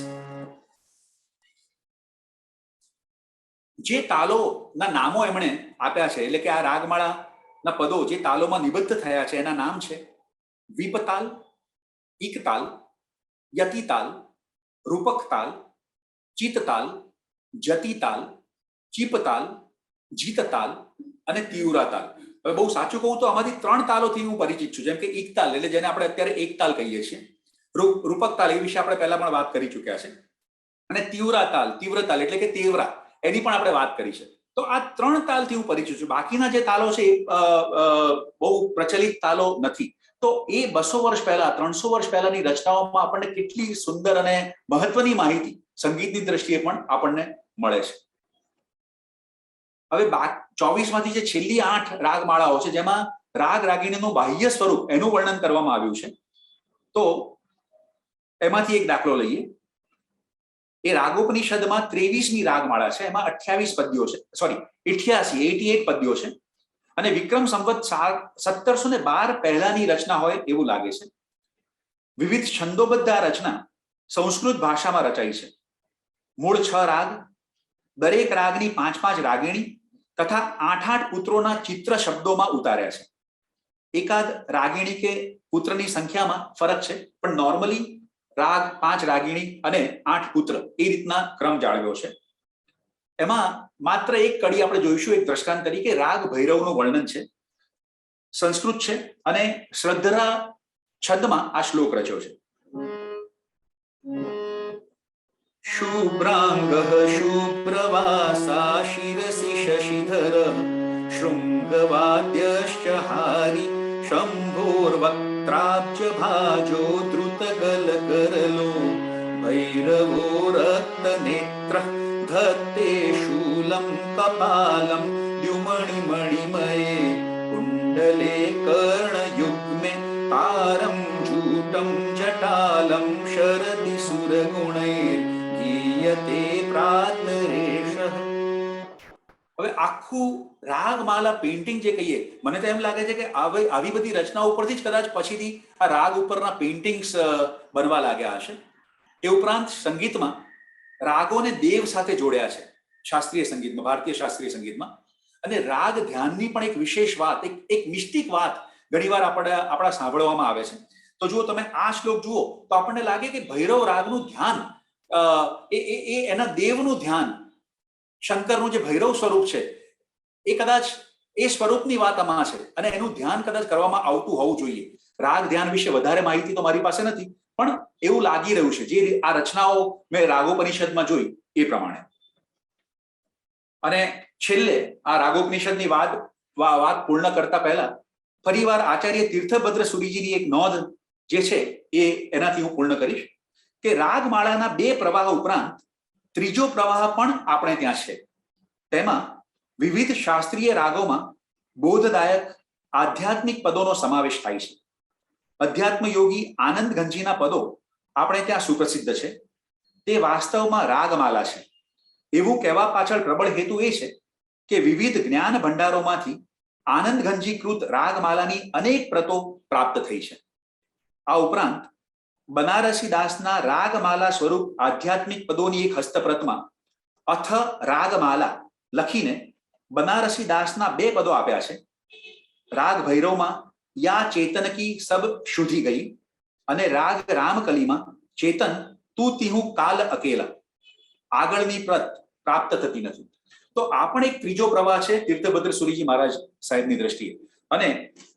જે તાલોના નામો એમણે આપ્યા છે, એટલે કે આ રાગમાળાના પદો જે તાલોમાં નિબદ્ધ થયા છે એના નામ છે વિપતાલ, ઇકતાલ, યતિતાલ, રૂપકતાલ, ચિતતાલ, જતિતાલ, ચીપતાલ, જીતતાલ અને તીવ્રતાલ. હવે બહુ સાચું કહું તો આમાંથી 3 તાલોથી હું પરિચિત છું, જેમ કે ઇકતાલ એટલે જેને આપણે અત્યારે એકતાલ કહીએ છીએ, રૂપકતાલ એ વિશે આપણે પહેલા પણ વાત કરી ચૂક્યા છે, અને તીવ્રતાલ એટલે કે તેવરા એની પણ આપણે વાત કરી છે. તો આ 3 તાલથી હું પરિચિત છું. બાકીના જે તાલો છે એ બહુ પ્રચલિત તાલો નથી. તો એ 200 વર્ષ પહેલા 300 વર્ષ પહેલાની રચનાઓમાં આપણને કેટલી સુંદર અને મહત્વની માહિતી સંગીતની દ્રષ્ટિએ પણ આપણને મળે છે. હવે 24 માંથી જે છેલ્લી 8 રાગમાળાઓ છે જેમાં રાગ રાગિણીનું બાહ્ય સ્વરૂપ એનું વર્ણન કરવામાં આવ્યું છે, તો એમાંથી એક દાખલો લઈએ. એ રાગોપનિષદમાં 23મી રાગમાળા છે. એમાં 88 પદ્યો છે, 88 પદ્યો છે અને વિક્રમ સંવત 1712 પહેલાની રચના હોય એવું લાગે છે. વિવિધ છંદોબદ્ધ આ રચના સંસ્કૃત ભાષામાં રચાઈ છે. મૂળ 6 રાગ, દરેક રાગની 5-5 રાગિણી તથા 8-8 પુત્રોના ચિત્ર શબ્દોમાં ઉતાર્યા છે. એકાદ રાગિણી કે પુત્રની સંખ્યામાં ફરક છે, પણ નોર્મલી રાગ 5 રાગિણી અને 8 પુત્ર એ રીતના ક્રમ જાળવ્યો છે. એમાં માત્ર એક કડી આપણે જોઈશું એક દ્રષ્ટાંત તરીકે. રાગ ભૈરવનું વર્ણન છે, સંસ્કૃત છે અને શ્રદ્ધરા છંદમાં આ શ્લોક રચ્યો છે. શુભ્રાંગ શુભ્રવાસા શિરસી શશિધર શૃંગવાદ્યશ્ચ હારી શંભોર્વક્ત્રાબ્જ ભાજો દ્રુતગલ કરલો ભૈરવો રક્ત નેત્ર ધત્તે શૂલમ કપાલમ દ્યુમણિ મણિમયે કુંડલે કર્ણયુગ્મે તારમ જૂટમ જટાલમ શરદિ સુરગુણૈર ગીયતે પ્રાત્મરેષ. હવે આખું રાગમાલા પેઇન્ટિંગ જે કહીએ, મને તો એમ લાગે છે કે આવી બધી રચનાઓ ઉપરથી જ કદાચ પછીથી આ રાગ ઉપરના પેઇન્ટિંગ્સ બનવા લાગ્યા હશે. એ ઉપરાંત સંગીતમાં રાગોને દેવ સાથે જોડ્યા છે શાસ્ત્રીય સંગીતમાં, ભારતીય શાસ્ત્રીય સંગીતમાં. અને રાગ ધ્યાનની પણ એક વિશેષ વાત, એક મિસ્ટિક વાત ઘણીવાર આપણા સાંભળવામાં આવે છે. તો જુઓ તમે આ શ્લોક જુઓ તો આપણને લાગે કે ભૈરવ રાગનું ધ્યાન એ એના દેવનું ધ્યાન, શંકરનું જે ભૈરવ સ્વરૂપ છે એ કદાચ એ સ્વરૂપની વાત આમાં છે અને એનું ધ્યાન કદાચ કરવામાં આવતું હોવું જોઈએ. રાગ ધ્યાન વિશે વધારે માહિતી તો મારી પાસે નથી, પણ એવું લાગી રહ્યું છે. જે આ રચનાઓ મેં રાગોપનિષદમાં જોઈ એ પ્રમાણે. અને છેલ્લે આ રાગોપનિષદની વાત પૂર્ણ કરતા પહેલા ફરીવાર આચાર્ય તીર્થભદ્ર સુરીજીની એક નોંધ જે છે એ એનાથી હું પૂર્ણ કરીશ કે રાગમાળાના 2 પ્રવાહ ઉપરાંત ત્રીજો પ્રવાહ પણ આપણે ત્યાં છે. તેમાં વિવિધ શાસ્ત્રીય રાગોમાં બોધદાયક આધ્યાત્મિક પદોનો સમાવેશ થાય છે. અધ્યાત્મ યોગી આનંદ ગંજીના પદો આપણે ત્યાં સુપ્રસિદ્ધ છે. તે વાસ્તવમાં રાગમાલા છે. એવું કહેવા પાછળ પ્રબળ હેતુ એ છે કે વિવિધ જ્ઞાન ભંડારોમાંથી આનંદ ગંજીકૃત રાગમાલાની અનેક પ્રતો પ્રાપ્ત થઈ છે. આ ઉપરાંત બનારસી દાસના રાગમાલા સ્વરૂપ આધ્યાત્મિક પદોની એક હસ્તપ્રતમાં અથ રાગમાલા લખીને બનારસી દાસના 2 પદો આપ્યા છે. રાગ ભૈરવમાં યા ચેતન કી સબ શુદ્ધિ ગઈ અને રાગ રામકલીમાં ચેતન તું તિહું કાલ અકેલા. આગળની પ્રત પ્રાપ્ત થતી નથી. તો આ પણ એક ત્રીજો પ્રવાહ છે તીર્થભદ્ર સુરીજી મહારાજ સાહેબની દ્રષ્ટિએ. અને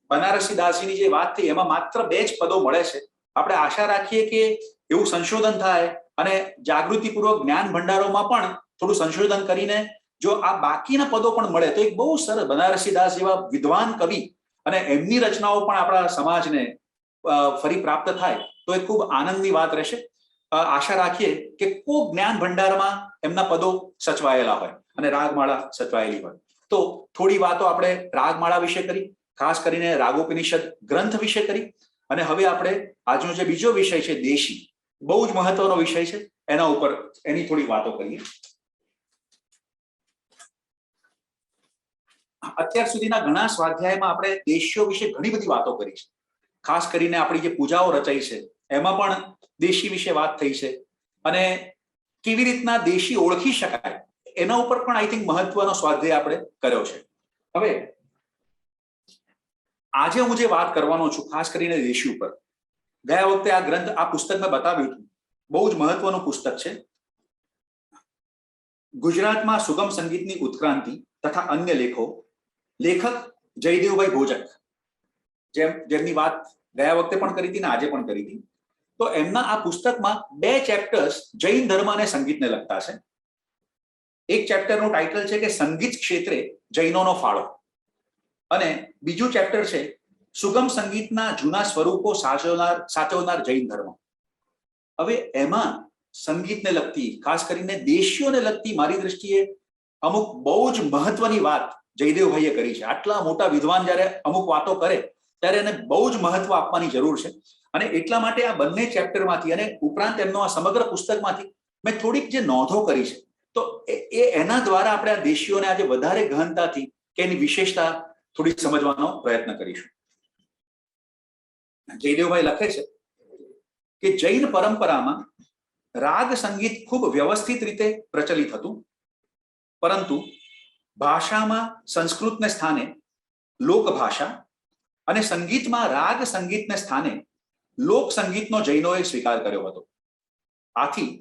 બનારસી દાસીની જે વાત થઈ એમાં માત્ર 2 જ પદો મળે છે. આપણે આશા રાખીએ કે એવું સંશોધન થાય અને જાગૃતિપૂર્વક જ્ઞાન ભંડારોમાં પણ થોડું સંશોધન કરીને જો આ બાકીના પદો પણ મળે તો એક બહુ સરસ બનારસી દાસ જેવા વિદ્વાન કવિ અને એમની રચનાઓ પણ આપણા સમાજને ફરી પ્રાપ્ત થાય તો એ ખૂબ આનંદની વાત રહેશે. આશા રાખીએ કે કોઈ જ્ઞાન ભંડારમાં એમના પદો સચવાયેલા હોય અને રાગમાળા સચવાયેલી હોય. તો થોડી વાતો આપણે રાગમાળા વિશે કરી, ખાસ કરીને રાગોપનિષદ ગ્રંથ વિશે કરી. અને હવે આપણે આજનો જે બીજો વિષય છે દેશી, બહુ જ મહત્વનો વિષય છે, એના ઉપર એની થોડી વાતો કરીએ. અત્યાર સુધીના ઘણા સ્વાધ્યાયમાં આપણે દેશીઓ વિશે ઘણી બધી વાતો કરી છે. ખાસ કરીને આપણી જે પૂજાઓ રચાઈ છે એમાં પણ દેશી વિશે વાત થઈ છે. અને કેવી રીતના દેશી ઓળખી શકાય એના ઉપર પણ આઈ થિંક મહત્વનો સ્વાધ્યાય આપણે કર્યો છે. હવે આજે હું જે વાત કરવાનો છું ખાસ કરીને દેશી ઉપર, ગયા વખતે આ ગ્રંથ આ પુસ્તક મેં બતાવ્યું હતું, બહુ જ મહત્વનું પુસ્તક છે. ગુજરાતમાં સુગમ સંગીતની ઉત્ક્રાંતિ તથા અન્ય લેખો, લેખક જયદેવભાઈ ભોજક, જેમની વાત ગયા વખતે પણ કરી હતી ને આજે પણ કરી હતી. તો એમના આ પુસ્તકમાં 2 ચેપ્ટર્સ જૈન ધર્મ અને સંગીતને લગતા છે. એક ચેપ્ટરનું ટાઇટલ છે કે સંગીત ક્ષેત્રે જૈનોનો ફાળો અને બીજું ચેપ્ટર છે સુગમ સંગીતના જૂના સ્વરૂપો સાચવનાર જૈન ધર્મ. હવે એમાં સંગીતને લગતી, ખાસ કરીને દેશીઓને લગતી મારી દ્રષ્ટિએ અમુક બહુ જ મહત્વની વાત જયદેવભાઈએ કરી છે. આટલા મોટા વિદ્વાન જ્યારે અમુક વાતો કરે ત્યારે એને બહુ જ મહત્વ આપવાની જરૂર છે. અને એટલા માટે આ બંને ચેપ્ટરમાંથી અને ઉપરાંત એમનો આ સમગ્ર પુસ્તકમાંથી મેં થોડીક જે નોંધો કરી છે તો એના દ્વારા આપણે આ દેશીઓને આજે વધારે ગહનતાથી કે એની વિશેષતા થોડી સમજવાનો પ્રયત્ન કરીશું. જયદેવભાઈ લખે છે કે જૈન પરંપરામાં રાગ સંગીત ખૂબ વ્યવસ્થિત રીતે પ્રચલિત હતું, પરંતુ ભાષામાં સંસ્કૃતને સ્થાને લોકભાષા અને સંગીતમાં રાગ સંગીતને સ્થાને લોક સંગીતનો જૈનોએ સ્વીકાર કર્યો હતો. આથી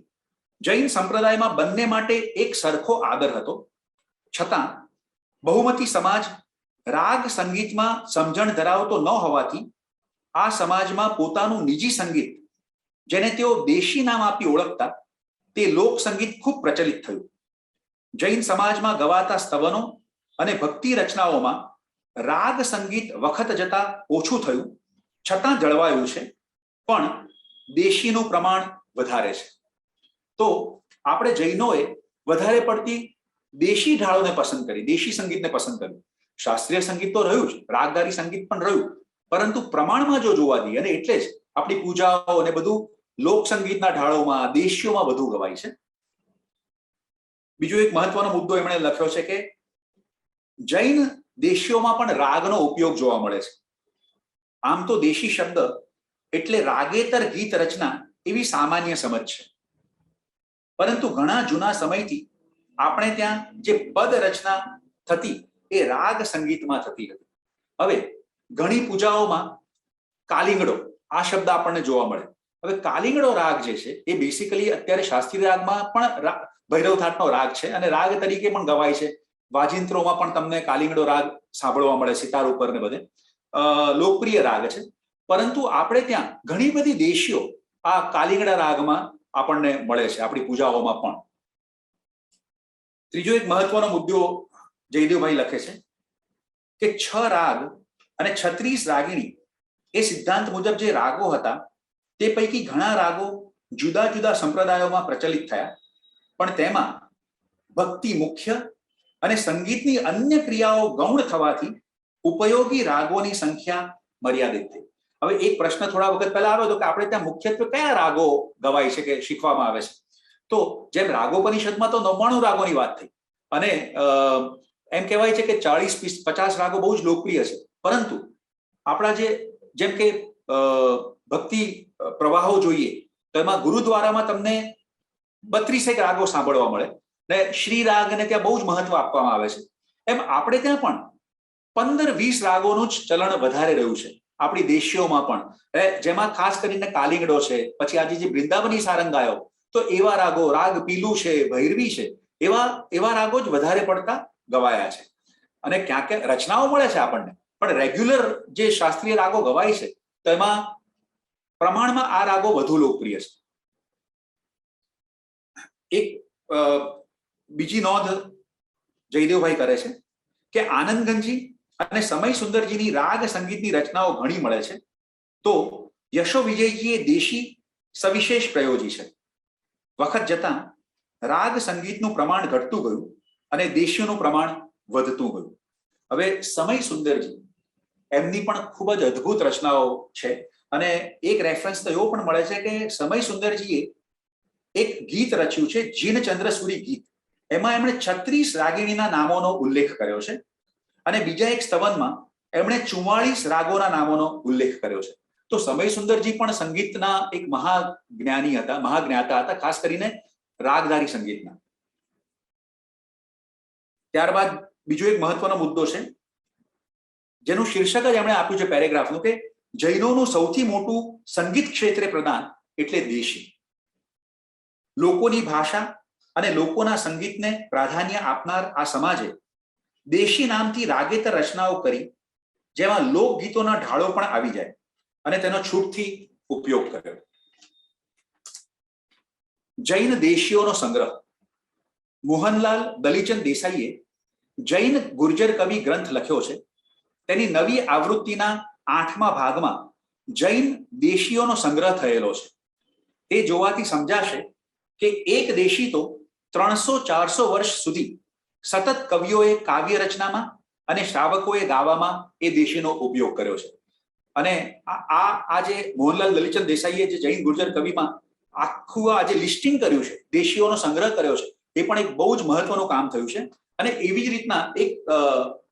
જૈન સંપ્રદાયમાં બંને માટે એક સરખો આદર હતો. છતાં બહુમતી સમાજ રાગ સંગીતમાં સમજણ ધરાવતો ન હોવાથી આ સમાજમાં પોતાનું નિજી સંગીત, જેને તેઓ દેશી નામ આપી ઓળખતા, તે લોક સંગીત ખૂબ પ્રચલિત થયું. જૈન સમાજમાં ગવાતા સ્તવનો અને ભક્તિ રચનાઓમાં રાગ સંગીત વખત જતા ઓછું થયું, છતાં જળવાયું છે, પણ દેશીનું પ્રમાણ વધારે છે. તો આપણે જૈનોએ વધારે પડતી દેશી ઢાળોને પસંદ કરી, દેશી સંગીતને પસંદ કર્યું. શાસ્ત્રીય સંગીત તો રહ્યું જ, રાગદારી સંગીત પણ રહ્યું, પરંતુ પ્રમાણમાં જો જોવા દઈએ અને એટલે જ આપણી પૂજાઓ અને બધું લોક સંગીતના ઢાળોમાં દેશીઓમાં વધુ ગવાય છે. બીજો એક મહત્વનો મુદ્દો એમણે લખ્યો છે કે જૈન દેશીઓમાં પણ રાગનો ઉપયોગ જોવા મળે છે. આમ તો દેશી શબ્દ એટલે રાગેતર ગીત રચના એવી સામાન્ય સમજ છે, પરંતુ ઘણા જૂના સમયથી આપણે ત્યાં જે પદ રચના થતી એ રાગ સંગીતમાં થતી હતી. હવે ઘણી પૂજાઓમાં કાલિંગડો આ શબ્દ આપણને જોવા મળે. હવે કાલિંગડો રાગ જે છે એ બેસિકલી અત્યારે શાસ્ત્રીય રાગમાં પણ ભૈરવ થાટનો રાગ છે અને રાગ તરીકે પણ ગવાય છે. વાજિંત્રોમાં પણ તમને કાલિંગડો રાગ સાંભળવા મળે, સિતાર ઉપર ને બધે લોકપ્રિય રાગ છે. પરંતુ આપણે ત્યાં ઘણી બધી દેશીઓ આ કાલિંગડા રાગમાં આપણને મળે છે, આપણી પૂજાઓમાં પણ. ત્રીજો એક મહત્વનો મુદ્દો જયદેવભાઈ લખે છે કે 6 રાગ અને 36 રાગિણી એ સિદ્ધાંત મુજબ જે રાગો હતા તે પૈકી ઘણા રાગો જુદા જુદા સંપ્રદાયોમાં પ્રચલિત થયા, પણ તેમાં ભક્તિ મુખ્ય અને સંગીતની અન્ય ક્રિયાઓ ગૌણ થવાથી ઉપયોગી રાગોની સંખ્યા મર્યાદિત થઈ. હવે એક પ્રશ્ન થોડા વખત પહેલા આવ્યો હતો કે આપણે ત્યાં મુખ્યત્વે કયા રાગો ગવાય છે કે શીખવામાં આવે છે. તો જેમ રાગોપનિષદમાં તો 99 રાગોની વાત થઈ અને એમ કહેવાય છે કે 40-50 રાગો બહુ જ લોકપ્રિય છે, પરંતુ આપણા જેમ કે ભક્તિ પ્રવાહો જોઈએ તો એમાં ગુરુદ્વારામાં તમને 32 રાગો સાંભળવા મળે ને શ્રી રાગને ત્યાં બહુ જ મહત્વ આપવામાં આવે છે. એમ આપણે ત્યાં પણ 15-20 રાગોનું જ ચલણ વધારે રહ્યું છે આપણી દેશીઓમાં પણ, જેમાં ખાસ કરીને કાલિંગડો છે, પછી આજે જે વૃંદાવની સારંગાયો, તો એવા રાગો, રાગ પીલું છે, ભૈરવી છે, એવા રાગો જ વધારે પડતા ગવાયા છે. અને ક્યાંક રચનાઓ મળે છે આપણને, પણ રેગ્યુલર જે શાસ્ત્રીય રાગો ગવાય છે તો એમાં પ્રમાણમાં આ રાગો વધુ લોકપ્રિય છે. એક બીજી નોંધ જયદેવભાઈ કરે છે કે આનંદગંજી અને સમય સુંદરજીની રાગ સંગીતની રચનાઓ ઘણી મળે છે, તો યશો વિજયજીએ દેશી સવિશેષ પ્રયોજી છે. વખત જતાં રાગ સંગીતનું પ્રમાણ ઘટતું ગયું અને દેશીઓનું પ્રમાણ વધતું ગયું. હવે સમય સુંદરજી એમની પણ ખૂબ જ અદ્ભુત રચનાઓ છે અને એક રેફરન્સ તો એવો પણ મળે છે કે સમય સુંદરજીએ એક ગીત રચ્યું છે, જીનચંદ્ર સૂરી ગીત. એમાં એમણે 36 રાગિણીના નામોનો ઉલ્લેખ કર્યો છે અને બીજા એક સ્તવનમાં એમણે 44 રાગોના નામોનો ઉલ્લેખ કર્યો છે. તો સમય સુંદરજી પણ સંગીતના એક મહાજ્ઞાની હતા, મહાજ્ઞાતા હતા, ખાસ કરીને રાગધારી સંગીતના. ત્યારબાદ બીજો એક મહત્વનો મુદ્દો છે જેનું શીર્ષક જ એમણે આપ્યું છે પેરેગ્રાફનું કે જૈનોનું સૌથી મોટું સંગીત ક્ષેત્રે પ્રદાન એટલે દેશી. લોકોની ભાષા અને લોકોના સંગીતને પ્રાધાન્ય આપનાર આ સમાજે દેશી નામથી રાગેતર રચનાઓ કરી જેમાં લોકગીતોના ઢાળો પણ આવી જાય અને તેનો છૂટથી ઉપયોગ કર્યો. જૈન દેશીઓનો સંગ્રહ. મોહનલાલ દલીચંદ દેસાઈએ જૈન ગુર્જર કવિ ગ્રંથ લખ્યો છે. તેની નવી આવૃત્તિના 8મા ભાગમાં જૈન દેશીઓનો સંગ્રહ થયેલો છે. તે જોવાથી સમજાશે કે એક દેશી તો 300-400 વર્ષ સુધી સતત કવિઓએ કાવ્ય રચનામાં અને શ્રાવકોએ ગાવામાં એ દેશીનો ઉપયોગ કર્યો છે. અને આ જે મોહનલાલ દલીચંદ દેસાઈએ જે જૈન ગુર્જર કવિમાં આખું આ જે લિસ્ટિંગ કર્યું છે, દેશીઓનો સંગ્રહ કર્યો છે, એ પણ એક બહુ જ મહત્વનું કામ થયું છે. અને એવી જ રીતના એક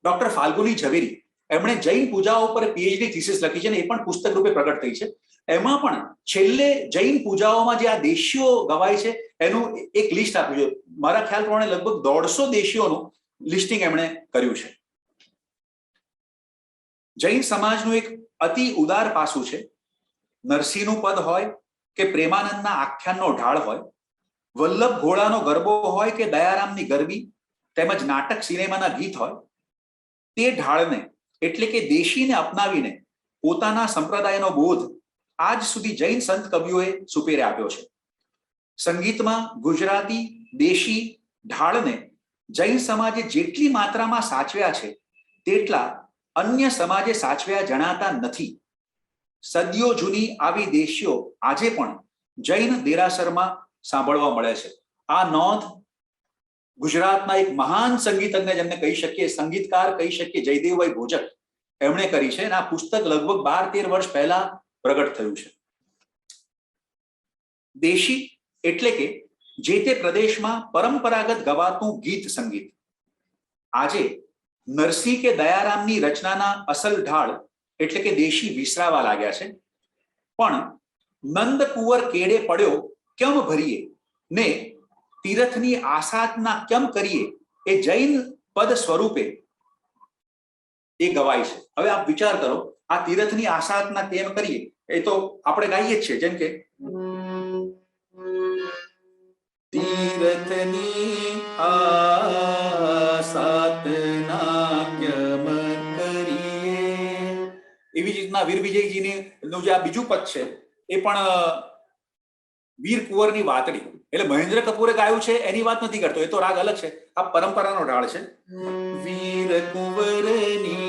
ડોક્ટર ફાલ્ગુની ઝવેરી, એમણે જૈન પૂજાઓ પર પીએચડી થીસિસ લખી છે અને એ પણ પુસ્તક રૂપે પ્રગટ થઈ છે. એમાં પણ છેલ્લે જૈન પૂજાઓમાં જે આ દેશીઓ ગવાય છે એનું એક લિસ્ટ આપ્યું છે. મારા ખ્યાલ પ્રમાણે લગભગ 150 દેશીઓનું લિસ્ટિંગ એમણે કર્યું છે. જૈન સમાજનું એક અતિ ઉદાર પાસું છે. નરસિંહનું પદ હોય કે પ્રેમાનંદના આખ્યાનનો ઢાળ હોય, વલ્લભ ઘોડાનો ગરબો હોય કે દયારામની ગરબી, તેમજ નાટક સિનેમાના ગીત હોય, તે ઢાળને એટલે કે દેશીને અપનાવીને પોતાના સંપ્રદાયનો બોધ આજ સુધી જૈન સંત કવિઓએ સુપેરે આપ્યો છે. સંગીતમાં ગુજરાતી દેશી ઢાળને જૈન સમાજે જેટલી માત્રામાં સાચવ્યા છે તેટલા અન્ય સમાજે સાચવ્યા જણાતા નથી. સદીઓ જૂની આવી દેશીઓ આજે પણ જૈન દેરાસરમાં સાંભળવા મળે છે. આ નોંધ ગુજરાતના એક મહાન સંગીતજ્ઞ જેમને કહી શકીએ, સંગીતકાર કહી શકીએ, જયદેવભાઈ ભોજક, એમણે કરી છે અને આ પુસ્તક લગભગ 12-13 વર્ષ પહેલા પ્રગટ થયું છે. દેશી એટલે કે જે તે પ્રદેશમાં પરંપરાગત ગવાતું ગીત સંગીત. આજે નરસિંહ કે દયારામની રચનાના અસલ ઢાળ એટલે કે દેશી વિસરાવા લાગ્યા છે. પણ નંદ કુંવર કેડે પડ્યો કેમ ભરીએ ને તીરથની આસાતના કેમ કરીએ એ જૈન પદ સ્વરૂપે એ ગવાય છે. હવે આપ વિચાર કરો, આ તીરથની આસાતના કેમ કરીએ એ તો આપણે ગાઈએ જ છે, જેમ કે તીરથની આસાતના કેમ કરીએ. એવી જ રીતના વીર વિજયજીની નું જે આ બીજું પદ છે એ પણ વીર કુંવરની વાતડી, એટલે મહેન્દ્ર કપૂરે ગાયું છે એની વાત નથી કરતો, એ તો રાગ અલગ છે, આ પરંપરાનો ઢાળ છે. વીર કુંવરની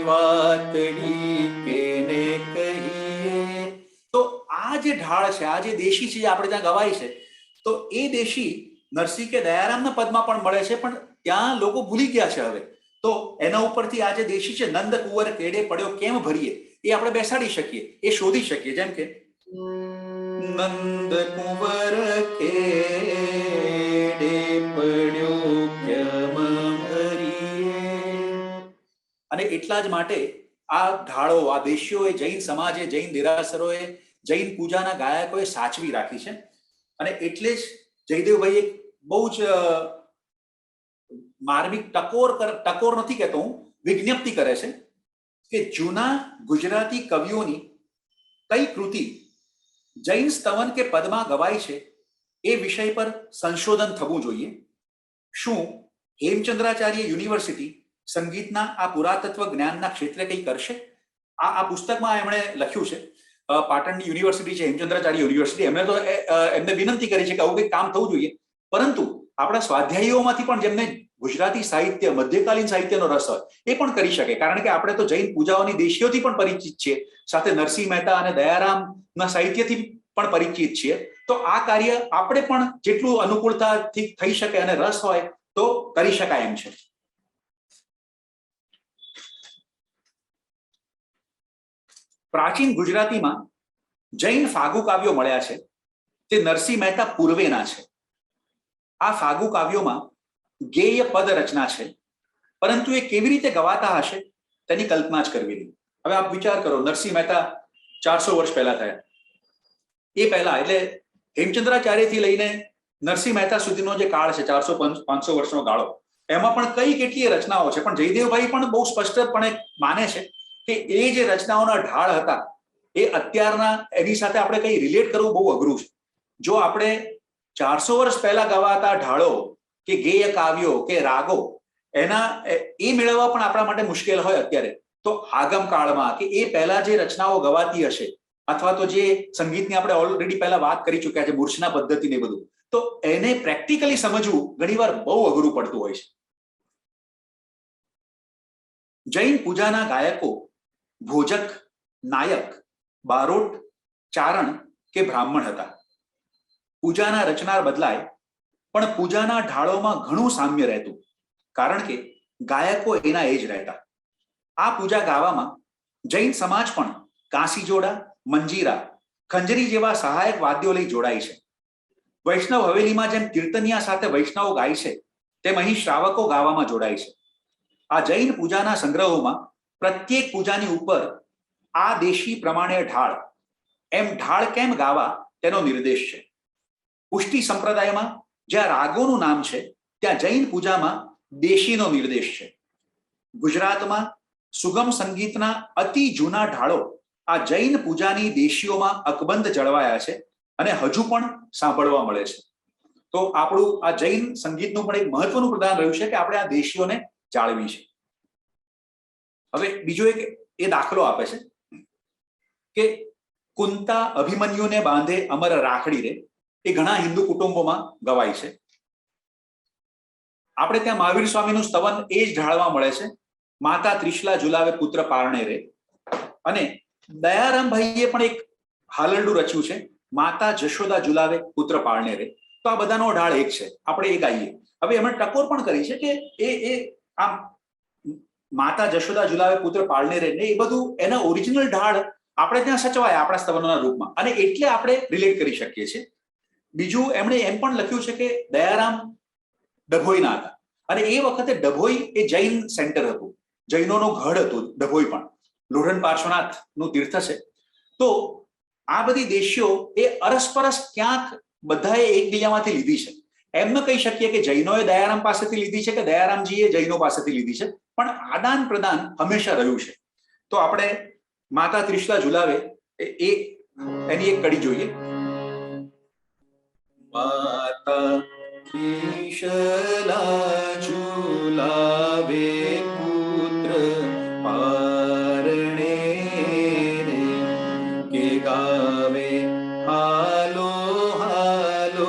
વાતડી કેને કહીએ. તો આ જે ઢાળ છે, આ જે દેશી છે, આપણે ત્યાં ગવાય છે, તો એ દેશી નરસિંહ કે દયારામના પદમાં પણ મળે છે, પણ ત્યાં લોકો ભૂલી ગયા છે હવે. તો એના ઉપરથી આ જે દેશી છે, નંદ કુંવર કેડે પડ્યો કેમ ભરીએ, એ આપણે બેસાડી શકીએ, એ શોધી શકીએ. જેમ કે નંદ કુંવર કેડે પડ્યો કેમ ભરીએ. અને એટલા જ માટે આ ઢાળો, આ દેશીઓએ, જૈન સમાજે, જૈન દેરાસરોએ, જૈન પૂજાના ગાયકોએ સાચવી રાખી છે. અને એટલે જ જયદેવભાઈ એક બહુ જ માર્મિક ટકોર નથી કહેતો હું, વિજ્ઞપ્તિ કરે છે કે જૂના ગુજરાતી કવિઓની કઈ કૃતિ જૈન સ્તવન કે પદમાં ગવાય છે એ વિષય પર સંશોધન થવું જોઈએ. શું હેમચંદ્રાચાર્ય યુનિવર્સિટી સંગીતના આ પુરાતત્વ જ્ઞાનના ક્ષેત્રે કંઈ કરશે? આ પુસ્તકમાં એમણે લખ્યું છે. પાટણની યુનિવર્સિટી છે, હેમચંદ્રાચાર્ય યુનિવર્સિટી, એમને વિનંતી કરી છે કે આવું કંઈક કામ થવું જોઈએ. પરંતુ આપણા સ્વાધ્યાયીઓમાંથી પણ જેમને ગુજરાતી સાહિત્ય, મધ્યકાલીન સાહિત્યનો રસ હોય એ પણ કરી શકે, કારણ કે આપણે તો જૈન પૂજાઓની દેશીઓથી પણ પરિચિત છીએ, સાથે નરસિંહ મહેતા અને દયારામના સાહિત્યથી પણ પરિચિત છીએ. તો આ કાર્ય આપણે પણ જેટલું અનુકૂળતાથી થઈ શકે અને રસ હોય તો કરી શકાય એમ છે. પ્રાચીન ગુજરાતીમાં જૈન ફાગુ કાવ્યો મળ્યા છે, તે નરસિંહ મહેતા પૂર્વેના છે. આ ફાગુ કાવ્યોમાં ગેય પદ રચના છે, પરંતુ એ કેવી રીતે ગવાતા હશે તેની કલ્પના જ કરવી નહીં. હવે આપ વિચાર કરો, નરસિંહ મહેતા 400 વર્ષ પહેલા થયા. એ પહેલા એટલે હેમચંદ્રાચાર્યથી લઈને નરસિંહ મહેતા સુધીનો જે કાળ છે, 400-500 વર્ષનો ગાળો, એમાં પણ કઈ કેટલી રચનાઓ છે. પણ જયદેવભાઈ પણ બહુ સ્પષ્ટપણે માને છે કે એ જે રચનાઓના ઢાળ હતા એ અત્યારના એની સાથે આપણે કઈ રિલેટ કરવું બહુ અઘરું છે. જો આપણે 400 વર્ષ પહેલા ગવાતા ઢાળો કે ગેય કાવ્યો કે રાગો એના એ મેળવવા પણ આપણા માટે મુશ્કેલ હોય અત્યારે, તો આગમ કાળમાં કે એ પહેલા જે રચનાઓ ગવાતી હશે, અથવા તો જે સંગીતની આપણે ઓલરેડી પહેલા વાત કરી ચૂક્યા છે, મૂર્છના પદ્ધતિ ને બધું, તો એને પ્રેક્ટિકલી સમજવું ઘણીવાર બહુ અઘરું પડતું હોય છે. જૈન પૂજાના ગાયકો ભોજક, નાયક, બારોટ, ચારણ કે બ્રાહ્મણ હતા. પૂજાના રચના બદલાય પણ પૂજાના ઢાળોમાં ઘણું સામ્ય રહેતું, કારણ કે ગાયકો એના એ જ રહેતા. આ પૂજા ગાવામાં જૈન સમાજ પણ કાંસી જોડા, મંજીરા, ખંજરી જેવા સહાયક વાદ્યો લઈ જોડાય છે. વૈષ્ણવ હવેલીમાં જેમ કીર્તનિયા સાથે વૈષ્ણવો ગાય છે, તેમ અહીં શ્રાવકો ગાવામાં જોડાય છે. આ જૈન પૂજાના સંગ્રહોમાં પ્રત્યેક પૂજાની ઉપર આ દેશી પ્રમાણે ઢાળ, એમ ઢાળ કેમ ગાવા તેનો નિર્દેશ છે. પુષ્ટિ સંપ્રદાયમાં જ્યાં રાગોનું નામ છે, ત્યાં જૈન પૂજામાં દેશીનો નિર્દેશ છે. ગુજરાતમાં સુગમ સંગીતના અતિ જૂના ઢાળો આ જૈન પૂજાની દેશીઓમાં અકબંધ જળવાયા છે અને હજુ પણ સાંભળવા મળે છે. તો આપણું આ જૈન સંગીતનું પણ એક મહત્વનું પ્રદાન રહ્યું છે કે આપણે આ દેશીઓને જાળવી છે. હવે બીજો એક એ દાખલો આપે છે કે કુંતા અભિમન્યુને બાંધે અમર રાખડી રે, એ ઘણા હિન્દુ કુટુંબોમાં ગવાય છે. આપણે ત્યાં મહાવીર સ્વામીનું સ્તવન એ જ ઢાળમાં મળે છે, માતા ત્રિશલા ઝુલાવે પુત્ર પારણે રે. અને દયારામભાઈએ પણ એક હાલરડું રચ્યું છે, માતા જશોદા ઝુલાવે પુત્ર પારણે રે. તો આ બધાનો ઢાળ એક છે, આપણે એ ગાઈએ. હવે એમણે ટકોર પણ કરી છે કે એ આમ માતા જશોદા ઝુલાવે પુત્ર પારણે રે ને એ બધું એના ઓરિજિનલ ઢાળ આપણે ત્યાં સચવાય આપણા સ્તવનોના રૂપમાં, અને એટલે આપણે રિલેટ કરી શકીએ છીએ. બીજું એમણે એમ પણ લખ્યું છે કે દયારામ ડભોઈના હતા, અને એ વખતે ડભોઈ એ જૈન સેન્ટર હતું, જૈનોનું ગઢ હતું ડભોઈ પણ, લોઢન પાર્શ્વનાથનું તીર્થ છે. તો આ બધી દેશીઓ એ અરસપરસ ક્યાંક બધાએ એકબીજામાંથી લીધી છે. એમ ન કહી શકીએ કે જૈનોએ દયારામ પાસેથી લીધી છે કે દયારામજીએ જૈનો પાસેથી લીધી છે, પણ આદાન પ્રદાન હંમેશા રહ્યું છે. તો આપણે માતા ત્રિશલા ઝુલાવે એની એક કડી જોઈએ. માતા ત્રિશલા ઝુલાવે પુત્ર પારણે રે, કે ગાવે હાલો હાલો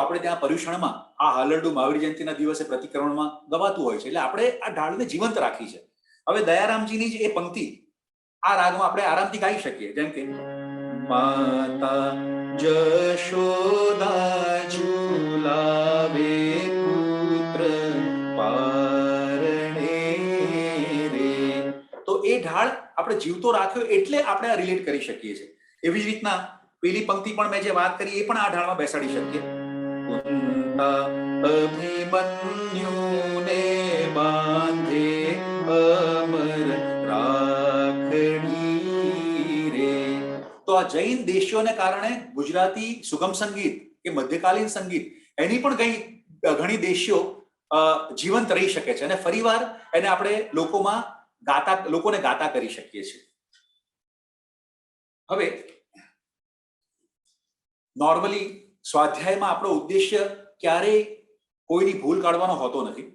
આપણે ત્યાં પર્યુષણમાં આ હાલરડું મહાવીર જયંતિના દિવસે પ્રતિક્રમણમાં ગવાતું હોય છે. એટલે આપણે આ ઢાળને જીવંત રાખી છે. હવે દયારામજીની જ એ પંક્તિ આ રાગમાં આપણે આરામથી ગાઈ શકીએ, જેમ કે માતા જશોદા ઝુલાવે પુત્ર પારણે રે. તો એ ઢાળ આપણે જીવતો રાખ્યો એટલે આપણે આ રિલેટ કરી શકીએ છીએ. એવી જ રીતના પેલી પંક્તિ પણ મેં જે વાત કરી એ પણ આ ઢાળમાં બેસાડી શકીએ. અભિમન્યુને બાંધે અમર રાખડી રે. તો આ જૈન દેશીઓને કારણે ગુજરાતી સુગમ સંગીત કે મધ્યકાલીન સંગીત એની પણ ઘણી દેશીઓ જીવંત રહી શકે છે અને ફરીવાર એને આપણે લોકોને ગાતા કરી શકીએ છીએ. હવે નોર્મલી સ્વાધ્યાયમાં આપણો ઉદ્દેશ્ય ક્યારેય કોઈની ભૂલ કાઢવાનો હોતો નથી.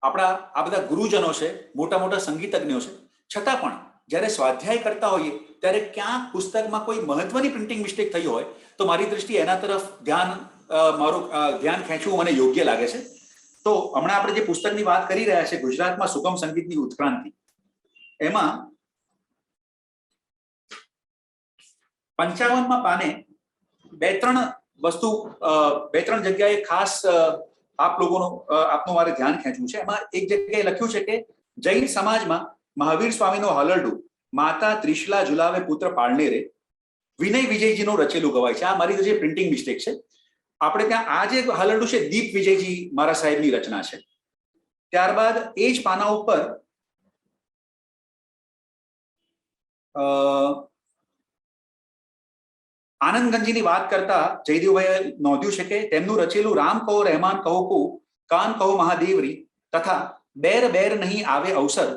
આપણા આ બધા ગુરુજનો છે, મોટા મોટા સંગીતજ્ઞો છે, છતાં પણ જ્યારે સ્વાધ્યાય કરતા હોઈએ ત્યારે ક્યાંક પુસ્તકમાં કોઈ મહત્વની પ્રિન્ટિંગ મિસ્ટેક થઈ હોય તો મારી દ્રષ્ટિએ એના તરફ મારું ધ્યાન ખેંચવું મને યોગ્ય લાગે છે. તો હમણાં આપણે જે પુસ્તકની વાત કરી રહ્યા છે, ગુજરાતમાં સુગમ સંગીતની ઉત્ક્રાંતિ, એમાં 55માં પાને બે ત્રણ જગ્યાએ ખાસ આપનું મારે ધ્યાન ખેંચવું છે. એમાં એક જગ્યાએ લખ્યું છે કે જૈન સમાજમાં મહાવીર સ્વામીનો હાલરડું માતા ત્રિશલા ઝુલાવે પુત્ર પાળને રે વિનય વિજયજીનું રચેલું ગવાય છે. આ મારી જે પ્રિન્ટિંગ મિસ્ટેક છે. આપણે ત્યાં આ જે હાલરડું છે દીપ વિજયજી મારા સાહેબની રચના છે. ત્યારબાદ એ જ પાના ઉપર આનંદગંજીની વાત કરતા જયદેવભાઈએ નોંધ્યું છે કે તેમનું રચેલું રામ કહો રહેમાન કહો કો કાન કહો મહાદેવરી તથા બેર બેર નહીં આવે અવસર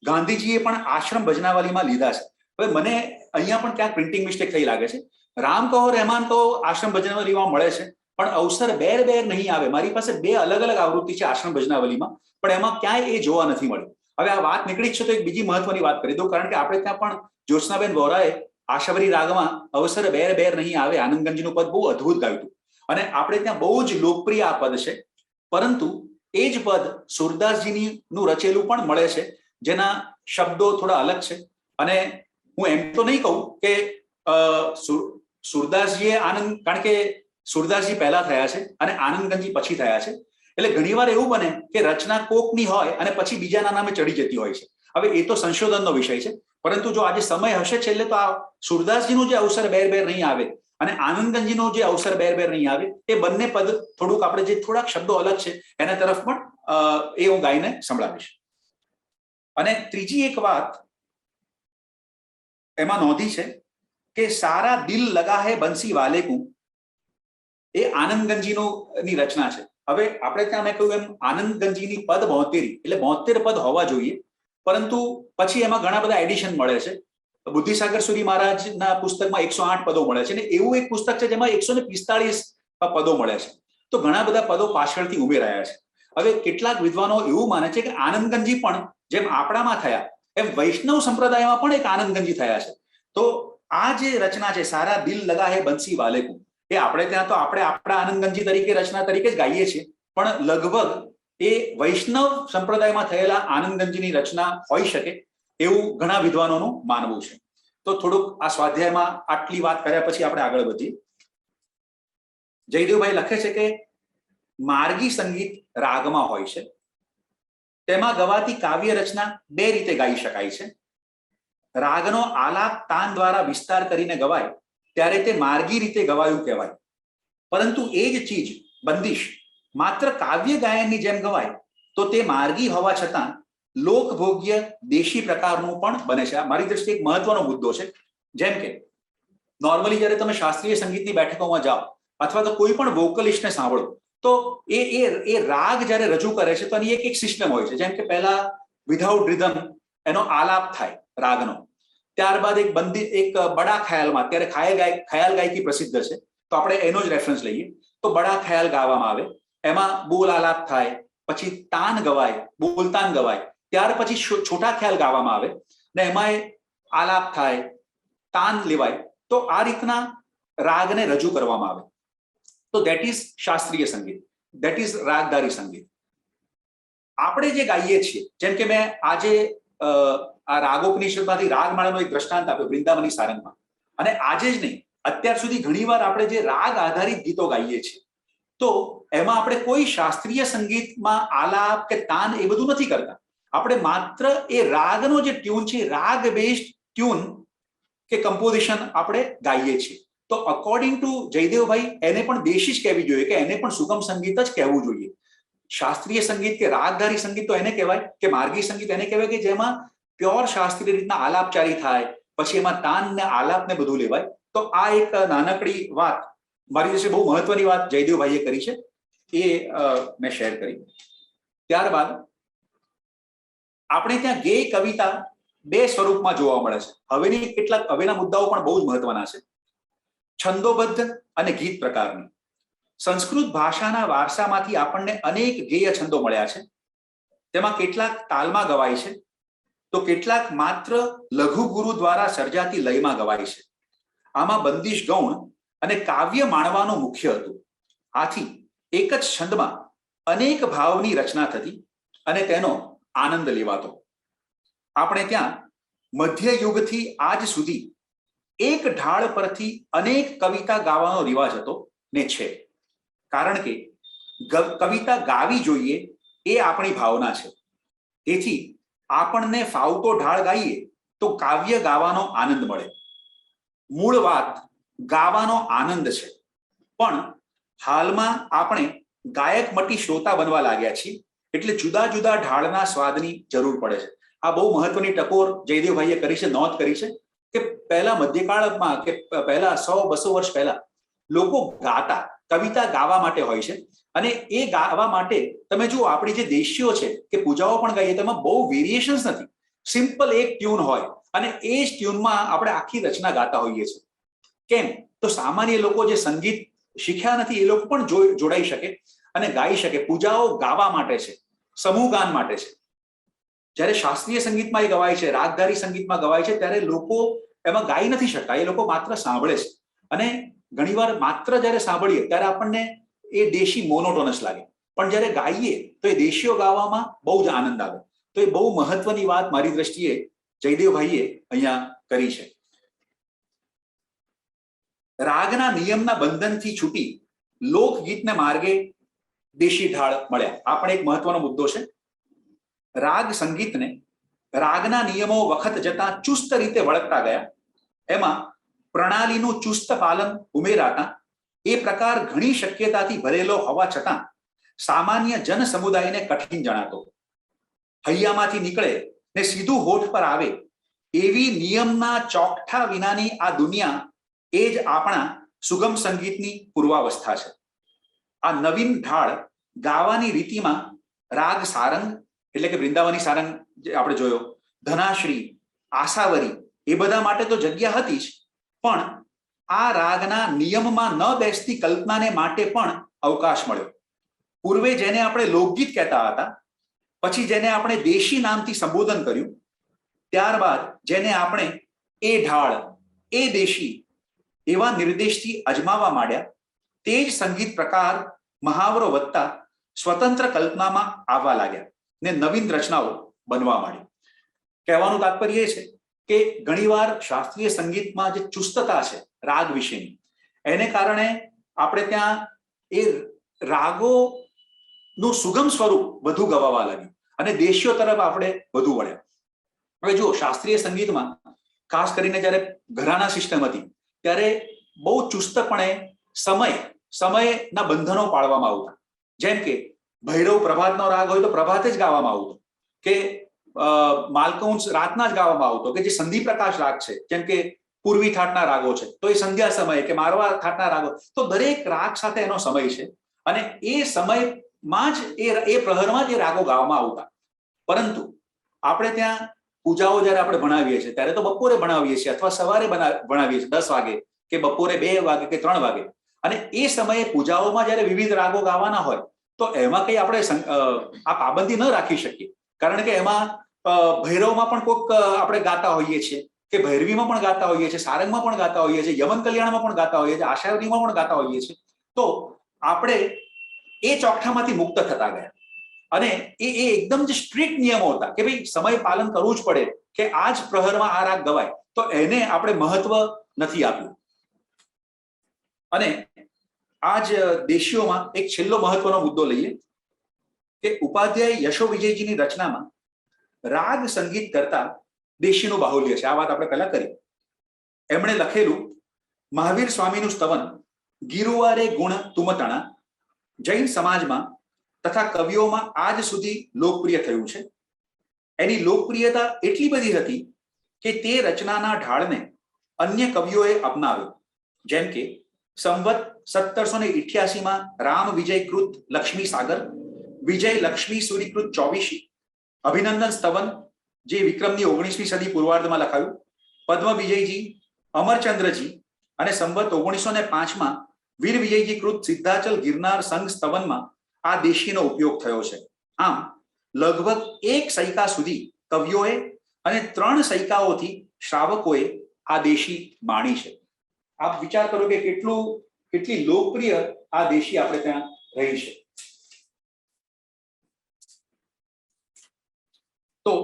ગાંધીજીએ પણ આશ્રમ ભજનાવલીમાં લીધા છે. હવે મને અહીંયા પણ ક્યાંક પ્રિન્ટિંગ મિસ્ટેક થઈ લાગે છે. રામ કહો રહેમાન કહો આશ્રમ ભજનાવલીમાં મળે છે, પણ અવસર બેર બેર નહીં આવે. મારી પાસે બે અલગ અલગ આવૃત્તિ છે આશ્રમ ભજનાવલીમાં, પણ એમાં ક્યાંય એ જોવા નથી મળ્યું. હવે આ વાત નીકળી છે તો એક બીજી મહત્વની વાત કરી દઉં, કારણ કે આપણે ત્યાં પણ જ્યોત્સનાબેન વોરાએ આશાવરી રાગમાં અવસર બેર બેર નહીં આવે આનંદગંજીનું પદ બહુ અદ્ભુત ગાયું હતું અને આપણે ત્યાં બહુ જ લોકપ્રિય આ પદ છે. પરંતુ એ જ પદ સુરદાસજીનું રચેલું પણ મળે છે, જેના શબ્દો થોડા અલગ છે. અને હું એમ તો નહીં કહું કે સુરદાસજીએ કારણ કે સુરદાસજી પહેલા થયા છે અને આનંદગંજી પછી થયા છે, એટલે ઘણીવાર એવું બને કે રચના કોકની હોય અને પછી બીજાના નામે ચડી જતી હોય છે. હવે એ તો સંશોધનનો વિષય છે, પરંતુ જો આજે સમય હશે છેલ્લે તો આ સુરદાસજીનું જે અવસર બેર બેર નહીં આવે અને આનંદગંજીનો જે અવસર બેર બેર નહીં આવે, એ બંને પદ થોડુંક આપણે જે થોડાક શબ્દો અલગ છે એના તરફ પણ એ હું ગાઈને સંભળાવીશ. અને ત્રીજી એક વાત એમાં નોંધી છે કે સારા દિલ લગા હે બંસી વાલે કો, એ આનંદગંજીની રચના છે. હવે આપણે ત્યાં મેં કહ્યું એમ આનંદગંજીની પદ 72 એટલે 72 પદ હોવા જોઈએ, પરંતુ પછી એમાં ઘણા બધા એડિશન મળે છે. બુદ્ધિસાગર સુરી મહારાજના પુસ્તકમાં 108 પદો મળે છે અને એવું એક પુસ્તક છે જેમાં 145 પદો મળે છે. તો ઘણા બધા પદો પાછળથી ઉમેરાયા છે. હવે કેટલાક વિદ્વાનો એવું માને છે કે આનંદગંજી પણ જેમ આપણામાં થયા એમ વૈષ્ણવ સંપ્રદાયમાં પણ એક આનંદગંજી થયા છે. તો આ જે રચના છે સારા દિલ લગા હે બંસી વાલે કો, એ આપણે ત્યાં તો આપણે આપણા આનંદગંજી તરીકે રચના તરીકે જ ગાઈએ છીએ, પણ લગભગ એ વૈષ્ણવ સંપ્રદાયમાં થયેલા આનંદગંજીની રચના હોઈ શકે એવું ઘણા વિદ્વાનોનું માનવું છે. તો થોડુંક આ સ્વાધ્યાયમાં આટલી વાત કર્યા પછી આપણે આગળ વધીએ. જયદેવભાઈ લખે છે કે માર્ગી સંગીત રાગમાં હોય છે, તેમાં ગવાતી કાવ્ય રચના બે રીતે ગાઈ શકાય છે. રાગનો આલાપ તાન દ્વારા વિસ્તાર કરીને ગવાય ત્યારે તે માર્ગી રીતે ગવાયું કહેવાય, પરંતુ એ જ ચીજ બંદિશ માત્ર કાવ્ય ગાયનની જેમ ગવાય તો તે માર્ગી હોવા છતાં લોકભોગ્ય દેશી પ્રકારનું પણ બને છે. આ મારી દ્રષ્ટિએ એક મહત્વનો મુદ્દો છે. જેમ કે નોર્મલી જ્યારે તમે શાસ્ત્રીય સંગીતની બેઠકોમાં જાઓ અથવા તો કોઈ પણ વોકલિસ્ટને સાંભળો તો એ રાગ જ્યારે રજૂ કરે છે તો એની એક સિસ્ટમ હોય છે. જેમ કે પહેલા વિધાઉટ રિધમ એનો આલાપ થાય રાગનો, ત્યારબાદ એક બડા ખ્યાલમાં, અત્યારે ખ્યાલ ગાયકી પ્રસિદ્ધ છે તો આપણે એનો જ રેફરન્સ લઈએ તો બડા ખ્યાલ ગાવામાં આવે, એમાં બોલ આલાપ થાય, પછી તાન ગવાય, બોલતાન ગવાય, ત્યાર પછી છોટા ખ્યાલ ગાવામાં આવે ને એમાં આલાપ થાય, તાન લેવાય. તો આ રીતના રાગને રજૂ કરવામાં આવે. તો દેટ ઇઝ શાસ્ત્રીય સંગીત, દેટ ઇઝ રાગધારી સંગીત. આપણે જે ગાઈએ છીએ, જેમ કે મેં આજે આ રાગોપનિષદમાંથી રાગમાળાનો એક દ્રષ્ટાંત આપ્યો વૃંદાવની સારંગમાં, અને આજે જ નહીં, અત્યાર સુધી ઘણીવાર આપણે જે રાગ આધારિત ગીતો ગાઈએ છીએ, તો એમાં આપણે કોઈ શાસ્ત્રીય સંગીતમાં આલાપ કે તાન એ બધું નથી કરતા. આપણે માત્ર એ રાગનો જે ટ્યુન છે, રાગ બેઝડ ટ્યુન કે કમ્પોઝિશન આપણે ગાઈએ છીએ. તો અકોર્ડિંગ ટુ જયદેવભાઈ એને પણ દેશી જ કહેવી જોઈએ, કે એને પણ સુગમ સંગીત જ કહેવું જોઈએ. શાસ્ત્રીય સંગીત કે રાગધારી સંગીત તો એને કહેવાય, કે માર્ગી સંગીત એને કહેવાય કે જેમાં પ્યોર શાસ્ત્રીય રીતના આલાપચારી થાય, પછી એમાં તાન ને આલાપ ને બધું લેવાય. તો આ એક નાનકડી વાત મારી વિશે બહુ મહત્વની વાત જયદેવભાઈએ કરી છે, એ મેં શેર કરી. ત્યારબાદ આપણે ત્યાં ગેય કવિતા બે સ્વરૂપમાં જોવા મળે છે. હવેના મુદ્દાઓ પણ બહુ જ મહત્વના છે, છંદોબદ્ધ અને ગીત પ્રકારની. સંસ્કૃત ભાષાના વારસામાંથી આપણને અનેક ગેય છંદો મળ્યા છે. તેમાં કેટલાક તાલમાં ગવાય છે, તો કેટલાક માત્ર લઘુ ગુરુ દ્વારા સર્જાતી લયમાં ગવાય છે. આમાં બંદિશ ગૌણ અને કાવ્ય માણવાનું મુખ્ય હતું. આથી એક જ છંદમાં અનેક ભાવની રચના થતી અને તેનો આનંદ લેવાતો. આપણે ત્યાં મધ્ય યુગથી આજ સુધી એક ઢાળ પરથી અનેક કવિતા ગાવાનો રિવાજ હતો ને છે. કારણ કે કવિતા ગાવી જોઈએ એ આપણી ભાવના છે. તેથી આપણને ફાવતો ઢાળ ગાઈએ તો કાવ્ય ગાવાનો આનંદ મળે. મૂળ વાત ગાવાનો આનંદ છે, પણ હાલમાં આપણે ગાયક મટી શ્રોતા બનવા લાગ્યા છીએ, એટલે જુદા જુદા ઢાળના સ્વાદની જરૂર પડે છે. આ બહુ મહત્વની ટકોર જયદેવભાઈએ કરી છે, નોંધ કરી છે, કે પહેલા મધ્યકાળમાં કે પહેલા 100-200 વર્ષ પહેલા લોકો ગાતા, કવિતા ગાવા માટે હોય છે, અને એ ગાવા માટે તમે જુઓ આપણી જે દેશીઓ છે કે પૂજાઓ પણ ગાઈએ, તેમાં બહુ વેરિએશન્સ નથી. સિમ્પલ એક ટ્યુન હોય અને એ જ ટ્યુનમાં આપણે આખી રચના ગાતા હોઈએ છીએ. કેમ? તો સામાન્ય લોકો જે સંગીત શીખ્યા નથી એ લોકો પણ જોડાઈ શકે અને ગાઈ શકે. પૂજાઓ ગાવા માટે છે, સમૂહ ગાન માટે છે. જ્યારે શાસ્ત્રીય સંગીતમાં એ ગવાય છે, રાગધારી સંગીતમાં ગવાય છે, ત્યારે લોકો એમાં ગાઈ નથી શકતા, એ લોકો માત્ર સાંભળે છે. અને ઘણીવાર માત્ર જ્યારે સાંભળીએ ત્યારે આપણને એ દેશી મોનોટોનસ લાગે, પણ જ્યારે ગાઈએ તો એ દેશીઓ ગાવામાં બહુ જ આનંદ આવે. તો એ બહુ મહત્વની વાત મારી દ્રષ્ટિએ જયદેવભાઈએ અહીંયા કરી છે. રાગના નિયમના બંધનથી છૂટી લોકગીતને માર્ગે દેશી ઢાળ મળ્યા. આ પણ એક મહત્વનો મુદ્દો છે. રાગ સંગીતને રાગના નિયમો વખત જતા ચુસ્ત રીતે વળગતા ગયા. એમાં પ્રણાલીનું ચુસ્ત પાલન ઉમેરાતા એ પ્રકાર ઘણી શક્યતાથી ભરેલો હોવા છતાં સામાન્ય જન સમુદાયને કઠિન જણાતો. હૈયામાંથી નીકળે ને સીધું હોઠ પર આવે એવી નિયમના ચોકઠા વિનાની આ દુનિયા એ જ આપણા સુગમ સંગીતની પૂર્વાવસ્થા છે. આ નવીન ઢાળ ગાવાની રીતિમાં રાગ સારંગ એટલે કે વૃંદાવની સારંગ જે આપણે જોયો, ધનાશ્રી, આશાવરી, એ બધા માટે તો જગ્યા હતી જ, પણ આ રાગના નિયમમાં ન બેસતી કલ્પનાને માટે પણ અવકાશ મળ્યો. પૂર્વે જેને આપણે લોકગીત કહેતા હતા, પછી જેને આપણે દેશી નામથી સંબોધન કર્યું, ત્યારબાદ જેને આપણે એ ઢાળ, એ દેશી એવા નિર્દેશથી અજમાવા માંડ્યા, તે જ સંગીત પ્રકાર મહાવરો વધતા સ્વતંત્ર કલ્પનામાં આવવા લાગ્યા ને નવીન રચનાઓ બનવા માંડી. કહેવાનું તાત્પર્ય એ છે કે ઘણીવાર શાસ્ત્રીય સંગીતમાં જે ચુસ્તતા છે રાગ વિશેની, એને કારણે આપણે ત્યાં એ રાગોનું સુગમ સ્વરૂપ વધુ ગવાવા લાગ્યું અને દેશીઓ તરફ આપણે વધુ વળ્યા. હવે જુઓ, શાસ્ત્રીય સંગીતમાં ખાસ કરીને જ્યારે ઘરાના સિસ્ટમ હતી ત્યારે બહુ ચુસ્તપણે સમયના બંધનો પાળવામાં આવતા. જેમ કે ભૈરવ પ્રભાતનો રાગ હોય તો પ્રભાતે જ ગાવામાં આવતો, કે માલકંસ રાતના જ ગાવામાં આવતો, કે જે સંધિ પ્રકાશ રાગ છે, જેમ કે પૂર્વી થાટના રાગો છે તો એ સંધ્યા સમયે, કે મારવા થાટના રાગો, તો દરેક રાગ સાથે એનો સમય છે અને એ સમયમાં જ એ પ્રહરમાં જ એ રાગો ગાવામાં આવતા. પરંતુ આપણે ત્યાં પૂજાઓ જ્યારે આપણે ભણાવીએ છીએ ત્યારે તો બપોરે ભણાવીએ છીએ અથવા સવારે ભણાવીએ છીએ 10 વાગે કે બપોરે 2 વાગે કે 3 વાગે, અને એ સમયે પૂજાઓમાં જ્યારે વિવિધ રાગો ગાવાના હોય તો એમાં કઈ આપણે આ પાબંદી ન રાખી શકીએ, કારણ કે એમાં ભૈરવમાં પણ કોઈક આપણે ગાતા હોઈએ છીએ, કે ભૈરવીમાં પણ ગાતા હોઈએ છીએ, સારંગમાં પણ ગાતા હોઈએ છીએ, યમન કલ્યાણમાં પણ ગાતા હોઈએ છીએ, આશાવરીમાં પણ ગાતા હોઈએ છીએ. તો આપણે એ ચોકઠામાંથી મુક્ત થતા ગયા. અને એ એકદમ જે સ્ટ્રિક્ટ નિયમો હતા કે ભાઈ સમય પાલન કરવું જ પડે, કે આ જ પ્રહરમાં આ રાગ ગવાય, તો એને આપણે મહત્વ નથી આપ્યું. અને આ જ દેશીઓમાં એક છેલ્લો મહત્વનો મુદ્દો લઈએ કે ઉપાધ્યાય યશો વિજયજીની રચનામાં રાગ સંગીત કરતા દેશીનું બાહુલ્ય છે. આ વાત આપણે પહેલા કરી. એમણે લખેલું મહાવીર સ્વામીનું સ્તવન ગિરુવારે ગુણ તુમતણા જૈન સમાજમાં તથા કવિઓમાં આજ સુધી લોકપ્રિય થયું છે. એની લોકપ્રિયતા એટલી બધી હતી કે તે રચનાના ઢાળને અન્ય કવિઓએ અપનાવ્યો. જેમ કે સંવત 1788માં રામ વિજયકૃત લક્ષ્મી સાગર, વિજય લક્ષ્મી સૂરીકૃત 24, અભિનંદન સ્તવન જે વિક્રમની 19મી સદી પૂર્વાર્ધમાં લખાયું, પદ્મ વિજયજી, અમરચંદ્રજી, અને સંવત 1905માં વીર વિજયજી કૃત સિદ્ધાચલ ગિરનાર સંઘ સ્તવનમાં આ દેશીનો ઉપયોગ થયો છે. આમ લગભગ 1 સૈકા સુધી કવિઓએ અને 3 સૈકાઓથી શ્રાવકોએ આ દેશી માણી છે. આપ વિચાર કરો કે કેટલી લોકપ્રિય આ દેશી આપણે ત્યાં રહી છે. તો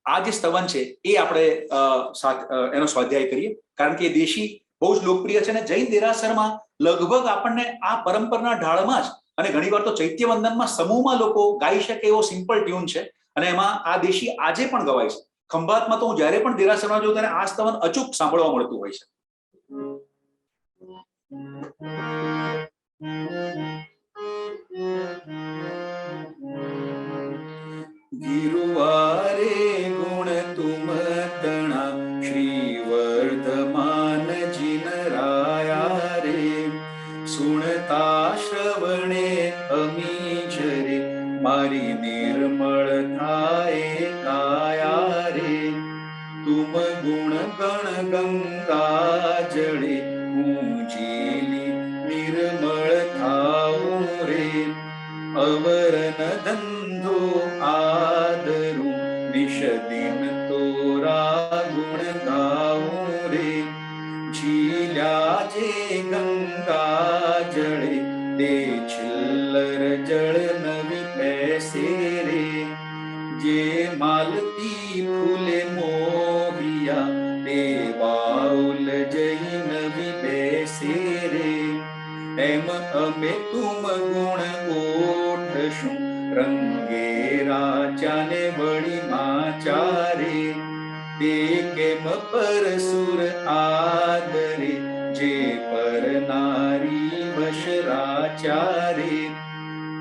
આ જે સ્તવન છે એ આપણે એનો સ્વાધ્યાય કરીએ, કારણ કે દેશી બહુ જ લોકપ્રિય છે. અને જૈન દેરાસરમાં લગભગ આપણને આ પરંપરાના ઢાળમાં જ, અને ઘણીવાર તો ચૈત્ય વંદનમાં સમૂહમાં લોકો ગાઈ શકે એવો સિમ્પલ ટ્યુન છે, અને એમાં આ દેશી આજે પણ ગવાય છે. ખંભાતમાં તો હું જ્યારે પણ દેરાસરમાં જોઉં ત્યારે આ સ્તવન અચૂક સાંભળવા મળતું હોય છે. ગિરુવારે ગુણ તુમ તણા શ્રી વર્ધમાન જીન રાયા રે, સુણતા શ્રવણે અમી જરે મારી નિર્મળ થાય કાયા રે. તુમ ગુણ ગણ ગંગા જળે ઊંચીલી નિર્મળ થાઉં રે, અવરન ધંધો આદરું નિષદિન તોરા ગુણ ગાઉં રે. ઝીલ્યા જે ગંગા જળે તે છિલ્લર જળ નવી પૈસે રે, જે માલતી ફૂલે મોહિયા તે બાઉલ જઈ નવી બેસે રે. એમ અમે તુમ ગુણ ગોઠશું રંગે રાજાને વળી માચારે, તે કેમ પરસુર આદરે જે પર નારી વશ રાચારે.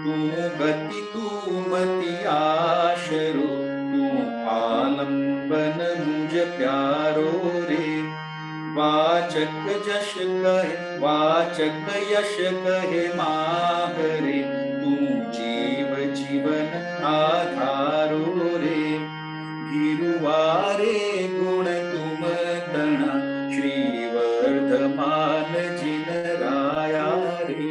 તું ગતિ તું મતિ આશરો તું આલંબન મુજ પ્યારો રે. વાચક જશ કહે વાચક યશ કહે માહરે, તું જીવ જીવન આધારો રે. ગિરુવારે ગુણ તુમ તણા શ્રી વર્ધમાન જીન રાયા રે.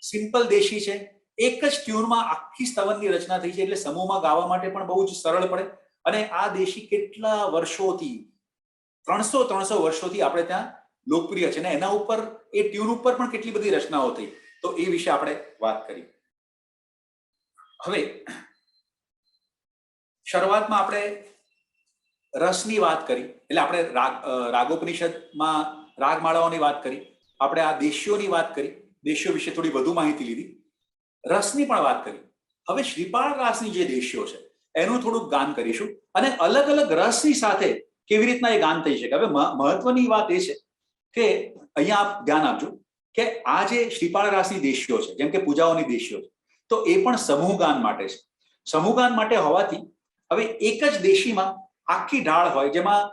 સિમ્પલ દેશી છે. એક જ ટ્યુનમાં આખી સ્તવનની રચના થઈ છે, એટલે સમૂહમાં ગાવા માટે પણ બહુ જ સરળ પડે. અને આ દેશી કેટલા વર્ષોથી 300 વર્ષોથી આપણે ત્યાં લોકપ્રિય છે, ને એના ઉપર એ ટ્યુન ઉપર પણ કેટલી બધી રચનાઓ થઈ, તો એ વિશે આપણે વાત કરી. હવે શરૂઆતમાં આપણે રસની વાત કરી, એટલે આપણે રાગોપનિષદમાં રાગમાળાઓની વાત કરી, આપણે આ દેશીઓની વાત કરી, દેશીઓ વિશે થોડી વધુ માહિતી લીધી, રસની પણ વાત કરી. હવે શ્રીપાળ રાસની જે દેશીઓ છે એનું થોડુંક ગાન કરીશું, અને અલગ અલગ રસની સાથે કેવી રીતના એ ગાન થઈ શકે. હવે મહત્વની વાત એ છે કે અહીંયા આપ ધ્યાન આપજો કે આ જે શ્રીપાળ રાસની દેશીઓ છે, જેમ કે પૂજાઓની દેશીઓ છે, તો એ પણ સમૂહ ગાન માટે છે. સમૂહ ગાન માટે હોવાથી હવે એક જ દેશીમાં આખી ઢાળ હોય, જેમાં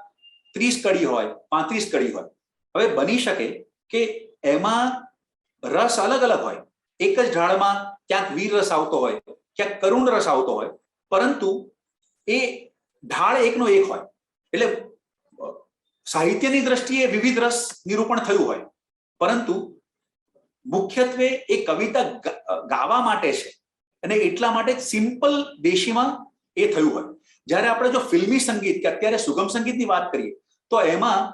30 કડી હોય, 35 કડી હોય. હવે બની શકે કે એમાં રસ અલગ અલગ હોય. એક જ ઢાળમાં ક્યાંક વીર રસ આવતો હોય, ક્યાંક કરુણ રસ આવતો હોય, પરંતુ એ ઢાળ એકનો એક હોય. એટલે સાહિત્યની દ્રષ્ટિએ વિવિધ રસ નિરૂપણ થયું હોય, પરંતુ મુખ્યત્વે એ કવિતા ગાવા માટે છે, અને એટલા માટે સિમ્પલ દેશીમાં એ થયું હોય. જ્યારે આપણે જો ફિલ્મી સંગીત કે અત્યારે સુગમ સંગીતની વાત કરીએ, તો એમાં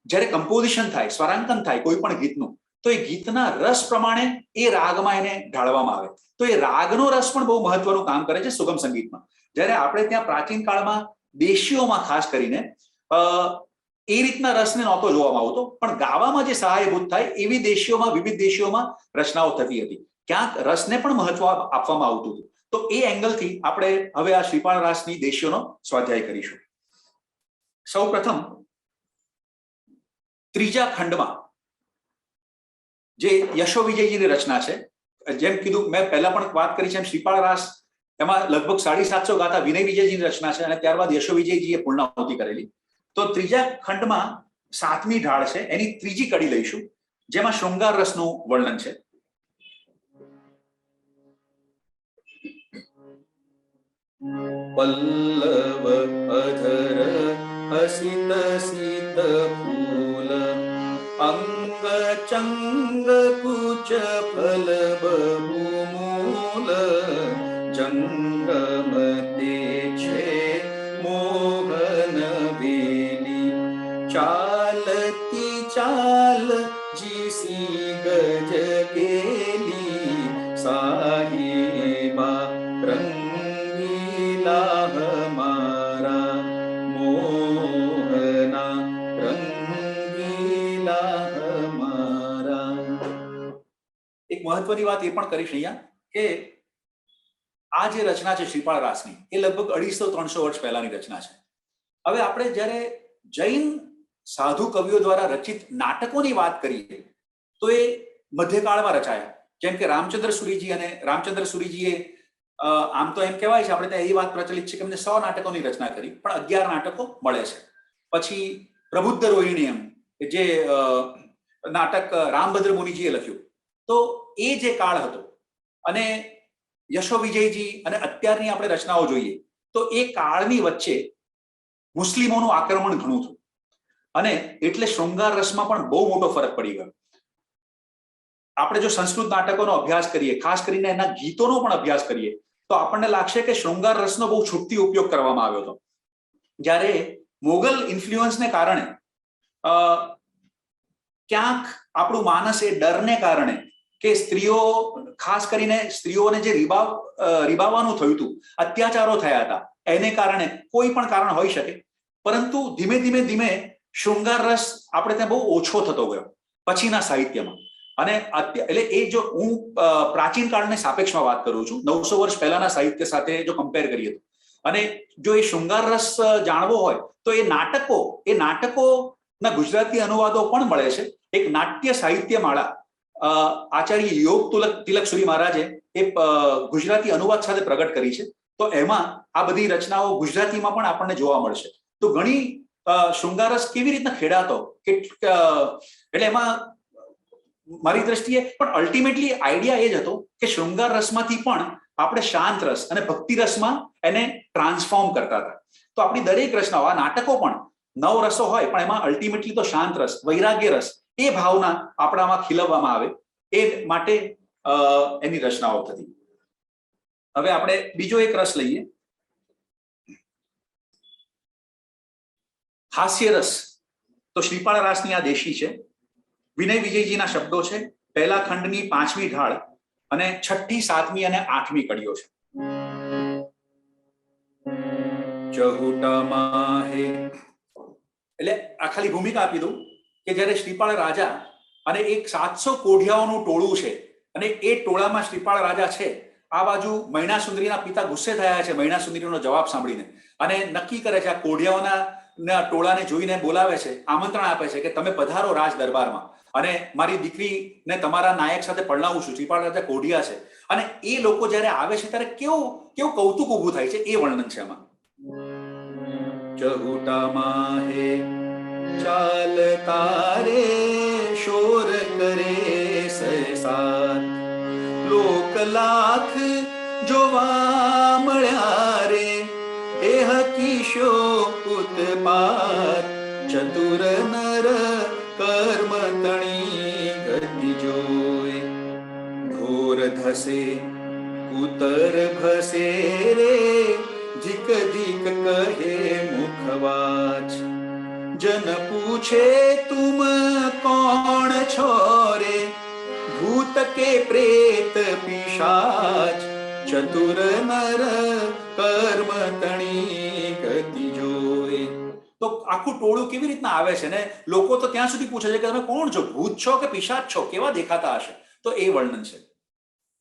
જ્યારે કમ્પોઝિશન થાય, સ્વરાંકન થાય કોઈ પણ ગીતનું, તો એ ગીતના રસ પ્રમાણે એ રાગમાં એને ઢાળવામાં આવે. તો એ રાગનો રસ પણ બહુ મહત્વનું કામ કરે છે સુગમ સંગીતમાં. જ્યારે આપણે ત્યાં પ્રાચીન કાળમાં દેશીઓમાં ખાસ કરીને એ રીતના રસને નહોતો જોવામાં આવતો, પણ ગાવામાં જે સહાયભૂત થાય એવી દેશીઓમાં, વિવિધ દેશીઓમાં રચનાઓ થતી હતી. ક્યાંક રસને પણ મહત્વ આપવામાં આવતું હતું. તો એ એંગલથી આપણે હવે આ શ્રીપાળ રાસની દેશીઓનો સ્વાધ્યાય કરીશું. સૌ પ્રથમ ત્રીજા ખંડમાં જે યશો વિજયજીની રચના છે, જેમ કીધું મેં પહેલા પણ વાત કરી છે એમ શ્રીપાળ રાસ એમાં લગભગ 750 ગાથા વિનય વિજયજીની રચના છે અને ત્યારબાદ યશો વિજયજીએ પૂર્ણાહુતિ કરેલી. તો ત્રીજા ખંડમાં 7મી ઢાળ છે, એની ત્રીજી કડી લઈશું, જેમાં શૃંગાર રસનું વર્ણન છે. પલ્લવ અધર અસિત સિત ફૂલ અંગ ચંગ કુચ ફલ બહુમૂલ જંગમ તે છે મોહન વેલી ચાલતી ચાલ જીસી ગજ કેલી સાહિબા રંગીલા હમારા મોહના રંગીલા હમારા. એક મહત્વની વાત એ પણ કરીશ અહીંયા કે આ જે રચના છે શ્રીપાળ રાસની, એ લગભગ 250-300 વર્ષ પહેલાની રચના છે. હવે આપણે જ્યારે જૈન સાધુ કવિઓ દ્વારા રચિત નાટકોની વાત કરીએ તો એ મધ્યકાળમાં રચાયા. જેમ કે રામચંદ્ર સુરીજી, અને રામચંદ્ર સુરીજીએ આમ તો એમ કહેવાય છે, આપણે ત્યાં એ વાત પ્રચલિત છે કે એમને 100 નાટકોની રચના કરી, પણ 11 નાટકો મળે છે. પછી પ્રબુદ્ધ રોહિણીયમ જે નાટક રામભદ્ર મુનિજીએ લખ્યું, તો એ જે કાળ હતો અને યશો વિજયજી અને અત્યારની આપણે રચનાઓ જોઈએ તો એ કાળની વચ્ચે મુસ્લિમોનું આક્રમણ ઘણું થયું અને એટલે શૃંગાર રસમાં પણ બહુ મોટો ફરક પડી ગયો. આપણે જો સંસ્કૃત નાટકોનો અભ્યાસ કરીએ, ખાસ કરીને એના ગીતોનો પણ અભ્યાસ કરીએ, તો આપણને લાગશે કે શૃંગાર રસનો બહુ છૂટથી ઉપયોગ કરવામાં આવ્યો હતો. જ્યારે મોગલ ઇન્ફ્લુઅન્સને કારણે ક્યાંક આપણું માનસ એ ડરને કારણે કે સ્ત્રીઓ, ખાસ કરીને સ્ત્રીઓને જે રીબાવાનું થયું હતું, અત્યાચારો થયા હતા, એને કારણે કોઈ પણ કારણ હોઈ શકે, પરંતુ ધીમે ધીમે શૃંગાર રસ આપણે ત્યાં બહુ ઓછો થતો ગયો પછીના સાહિત્યમાં. અને એટલે એ જો હું પ્રાચીન કાળને સાપેક્ષમાં વાત કરું છું, 900 વર્ષ પહેલાના સાહિત્ય સાથે જો કમ્પેર કરીએ તો, અને જો એ શૃંગાર રસ જાણવો હોય તો એ નાટકોના ગુજરાતી અનુવાદો પણ મળે છે. એક નાટ્ય સાહિત્ય માળા આચાર્ય યોગ તિલક સુરી મહારાજે એ ગુજરાતી અનુવાદ સાથે પ્રગટ કરી છે. તો એમાં આ બધી રચનાઓ ગુજરાતીમાં પણ આપણને જોવા મળશે. તો ઘણી શૃંગાર રસ કેવી રીતના ખેડાતો, એટલે એમાં મારી દ્રષ્ટિએ પણ અલ્ટિમેટલી આઈડિયા એ જ હતો કે શૃંગાર રસમાંથી પણ આપણે શાંત રસ અને ભક્તિ રસમાં એને ટ્રાન્સફોર્મ કરતા હતા. તો આપણી દરેક રચનાઓ, આ નાટકો પણ 9 રસો હોય, પણ એમાં અલ્ટિમેટલી તો શાંત રસ, વૈરાગ્ય રસ, એ ભાવના આપણામાં ખીલવવામાં આવે એ માટે એની રચનાઓ થતી. હવે આપણે બીજો એક રસ લઈએ, હાસ્ય રસ. તો શ્રીપાળ રાસની આ દેશી છે, વિનય વિજયજીના શબ્દો છે, પહેલા ખંડની 5મી ઢાળ અને 6ઠી, 7મી અને 8મી કડીઓ છે. ચહુટામાં હે, એટલે આ ખાલી ભૂમિકા આપી દઉં કે જ્યારે શ્રીપાળ રાજા અને એક 700 કોઢિયાઓનું ટોળું છે અને એ ટોળામાં શ્રીપાળ રાજા છે, આ બાજુ મૈણાસુંદરીના પિતા ગુસ્સે થયા છે મૈણાસુંદરીનો જવાબ સાંભળીને, અને નક્કી કરે છે, આ કોઢિયાઓના ટોળાને જોઈને બોલાવે છે, આમંત્રણ આપે છે કે તમે પધારો રાજ દરબારમાં અને મારી દીકરીને તમારા નાયક સાથે પરણાવું છું. શ્રીપાળ રાજા કોઢિયા છે અને એ લોકો જ્યારે આવે છે ત્યારે કેવું કૌતુક ઊભું થાય છે એ વર્ણન છે આમાં. ચહુટામાં હે ચાલ તારે શોર કરે સસાત, લોક લાખ જોવા મળ્યા રે એ હકીશો ઉત્પાત, ચતુર નર કર્મ તણી ગતિ જોય, ઘોર ધસે ઉતર ભસે રે ધિક ધિક કહે મુખવાચ, જન પૂછે તુમ કોણ છો રે ભૂત કે પ્રેત પિશાચ ચતુર નર કર્મ તણી ગતિ જોય. તો આખું ટોળું કેવી રીતના આવે છે ને લોકો તો ત્યાં સુધી પૂછે છે કે તમે કોણ છો, ભૂત છો કે પિશાચ છો, કેવા દેખાતા હશે, તો એ વર્ણન છે.